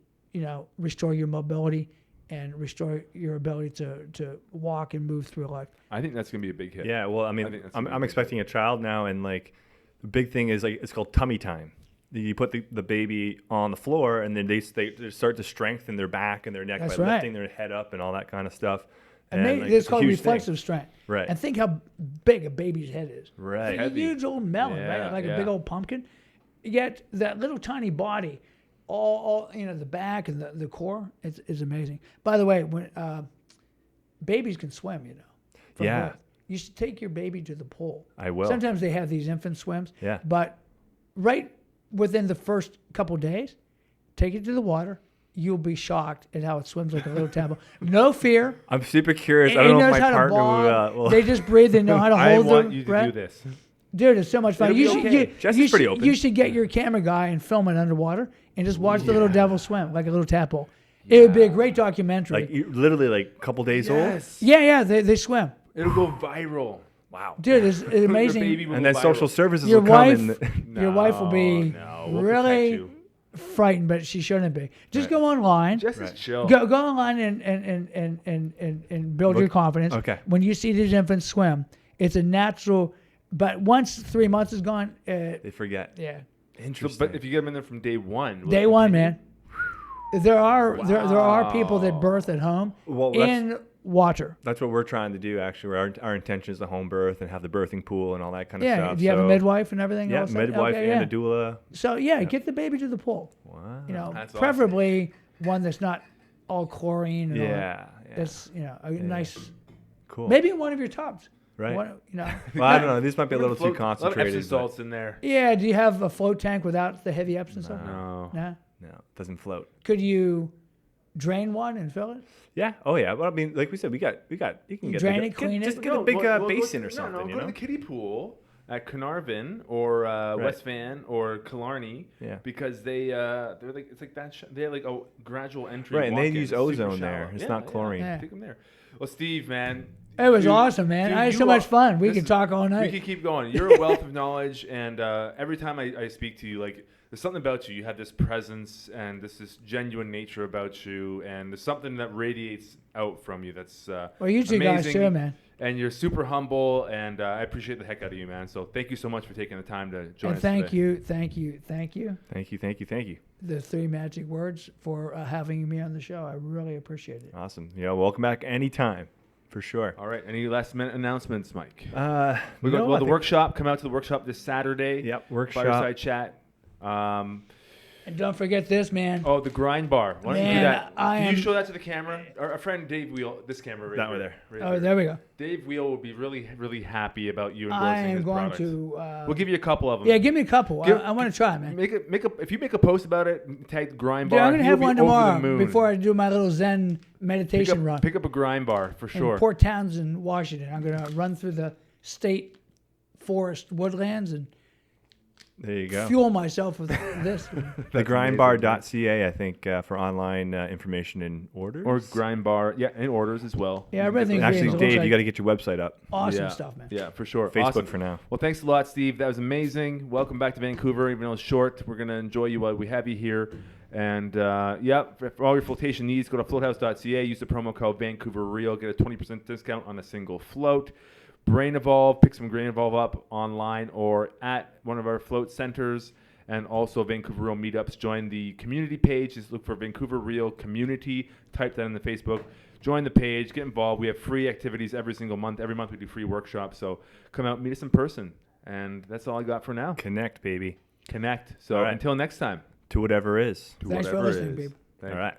restore your mobility and restore your ability to walk and move through life. I think that's gonna be a big hit. Yeah, well, I I mean, think that's I'm a big expecting a child now, and like the big thing is like it's called tummy time. You put the baby on the floor, and then they start to strengthen their back and their neck That's by right. lifting their head up and all that kind of stuff. And like, it's a called huge reflexive thing. strength. Right. And think how big a baby's head is. Right. It's like a Heavy. huge old melon, Yeah, right? Like yeah. a big old pumpkin. Yet that little tiny body, all the back and the core, is amazing. By the way, when babies can swim, from Yeah. birth. You should take your baby to the pool. I will. Sometimes they have these infant swims. Yeah. But right within the first couple days, take it to the water. You'll be shocked at how it swims like a little tadpole. No fear. I'm super curious. It I don't know knows if my how to partner bob. will. They just breathe. They know how to I hold want their you to breath. do this. Dude, it's so much fun. It'll You be should, okay. Jess you is pretty should- open. You should get your camera guy and film it underwater and just watch the little devil swim like a little tadpole. It would be a great documentary. like literally like a couple days old. Yes. yeah, they swim. It'll go viral. Wow. Dude, it's Your amazing. baby will And go then social viral. services Your will come wife, and your wife will be No, we'll protect really you. frightened, but she shouldn't be. Just go online. Just Right. chill. Go online and build your confidence. Okay. When you see these infants swim, it's a natural. But once 3 months is gone, they forget. yeah, So, Interesting. but if you get them in there from day one, will day it one, continue? man. There are people that Wow. birth at home Well, that's- in water. That's what we're trying to do. Actually, our intention is to home birth and have the birthing pool and all that kind of Yeah. stuff. Do you have a So- midwife and everything? Yeah, else? midwife Okay, and yeah. a doula. So yeah, get the baby to the pool. Wow. That's awesome. Preferably one that's not all chlorine. And all that. Yeah. That's a nice. Cool. Maybe in one of your tubs. Right. One, Well, I don't know. This might be a Put little too float- A lot of concentrated. Epsom but- salts in there. Yeah. Do you have a float tank without the heavy Epsom salt? No. No. No, it doesn't float. Could you drain one and fill it? Yeah. Oh yeah. Well, I mean, like we said, we got. You can get Drain the, it, clean just it. get a big basin or something. No, you go know. to the kiddie pool at Carnarvon or West Van or Killarney. Yeah. Because they're like it's like that. They have like a gradual entry. Right, and they walk-in, use super ozone shallow. there. It's Yeah, not yeah. chlorine. Yeah. Take them there. Well, Steve, man. It was Dude, awesome, man. dude, I had you so much are- fun. We this could is- talk all We night. could keep going. You're a wealth of knowledge, and every time I speak to you, like there's something about you. You have this presence and this genuine nature about you, and there's something that radiates out from you. That's Well, you two guys amazing. too, man. And you're super humble, and I appreciate the heck out of you, man. So thank you so much for taking the time to join And us thank today. you, thank you, thank you. Thank you. The 3 magic words for having me on the show. I really appreciate it. Awesome. Yeah. Welcome back anytime, for sure. All right. Any last minute announcements, Mike? We We got got the workshop. Come out to the workshop this Saturday. Yep. Workshop. Fireside chat. And don't forget this, man. Oh, the grind bar. Why don't you do Man, that? Can you am- show that to the camera? Our friend Dave Wheel, this camera right That here. one there. Right Oh, there we go. Dave Wheel will be really, really happy about you endorsing I am his going products. to. We'll give you a couple of them. Yeah, give me a couple. Give- I want to try, man. If you make a post about it, tag the grind bar. Dude, I'm gonna he'll have be one over the tomorrow moon. before I do my little Zen meditation run Pick up a grind bar for in sure. Port Townsend, Washington. I'm gonna run through the state forest woodlands and There you go. fuel myself with this. Thegrindbar.ca, I think, for online information and orders. Or grind bar, yeah, and orders as well. Yeah, everything. Actually, It looks Dave, like you got to get your website up. awesome yeah, stuff, man. Yeah, for sure. Facebook Awesome. for now. Well, thanks a lot, Steve. That was amazing. Welcome back to Vancouver. Even though it's short, we're going to enjoy you while we have you here. And, for all your flotation needs, go to floathouse.ca. Use the promo code VancouverReal. Get a 20% discount on a single float. Brain Evolve. Pick some Brain Evolve up online or at one of our float centers. And also Vancouver Real meetups. Join the community page. Just look for Vancouver Real Community. Type that in the Facebook. Join the page. Get involved. We have free activities every single month. Every month we do free workshops. So come out, meet us in person. And that's all I got for now. Connect, baby. Connect. So All right. until next time. To whatever is. To Thanks for whatever listening, is. babe. Thanks. All right.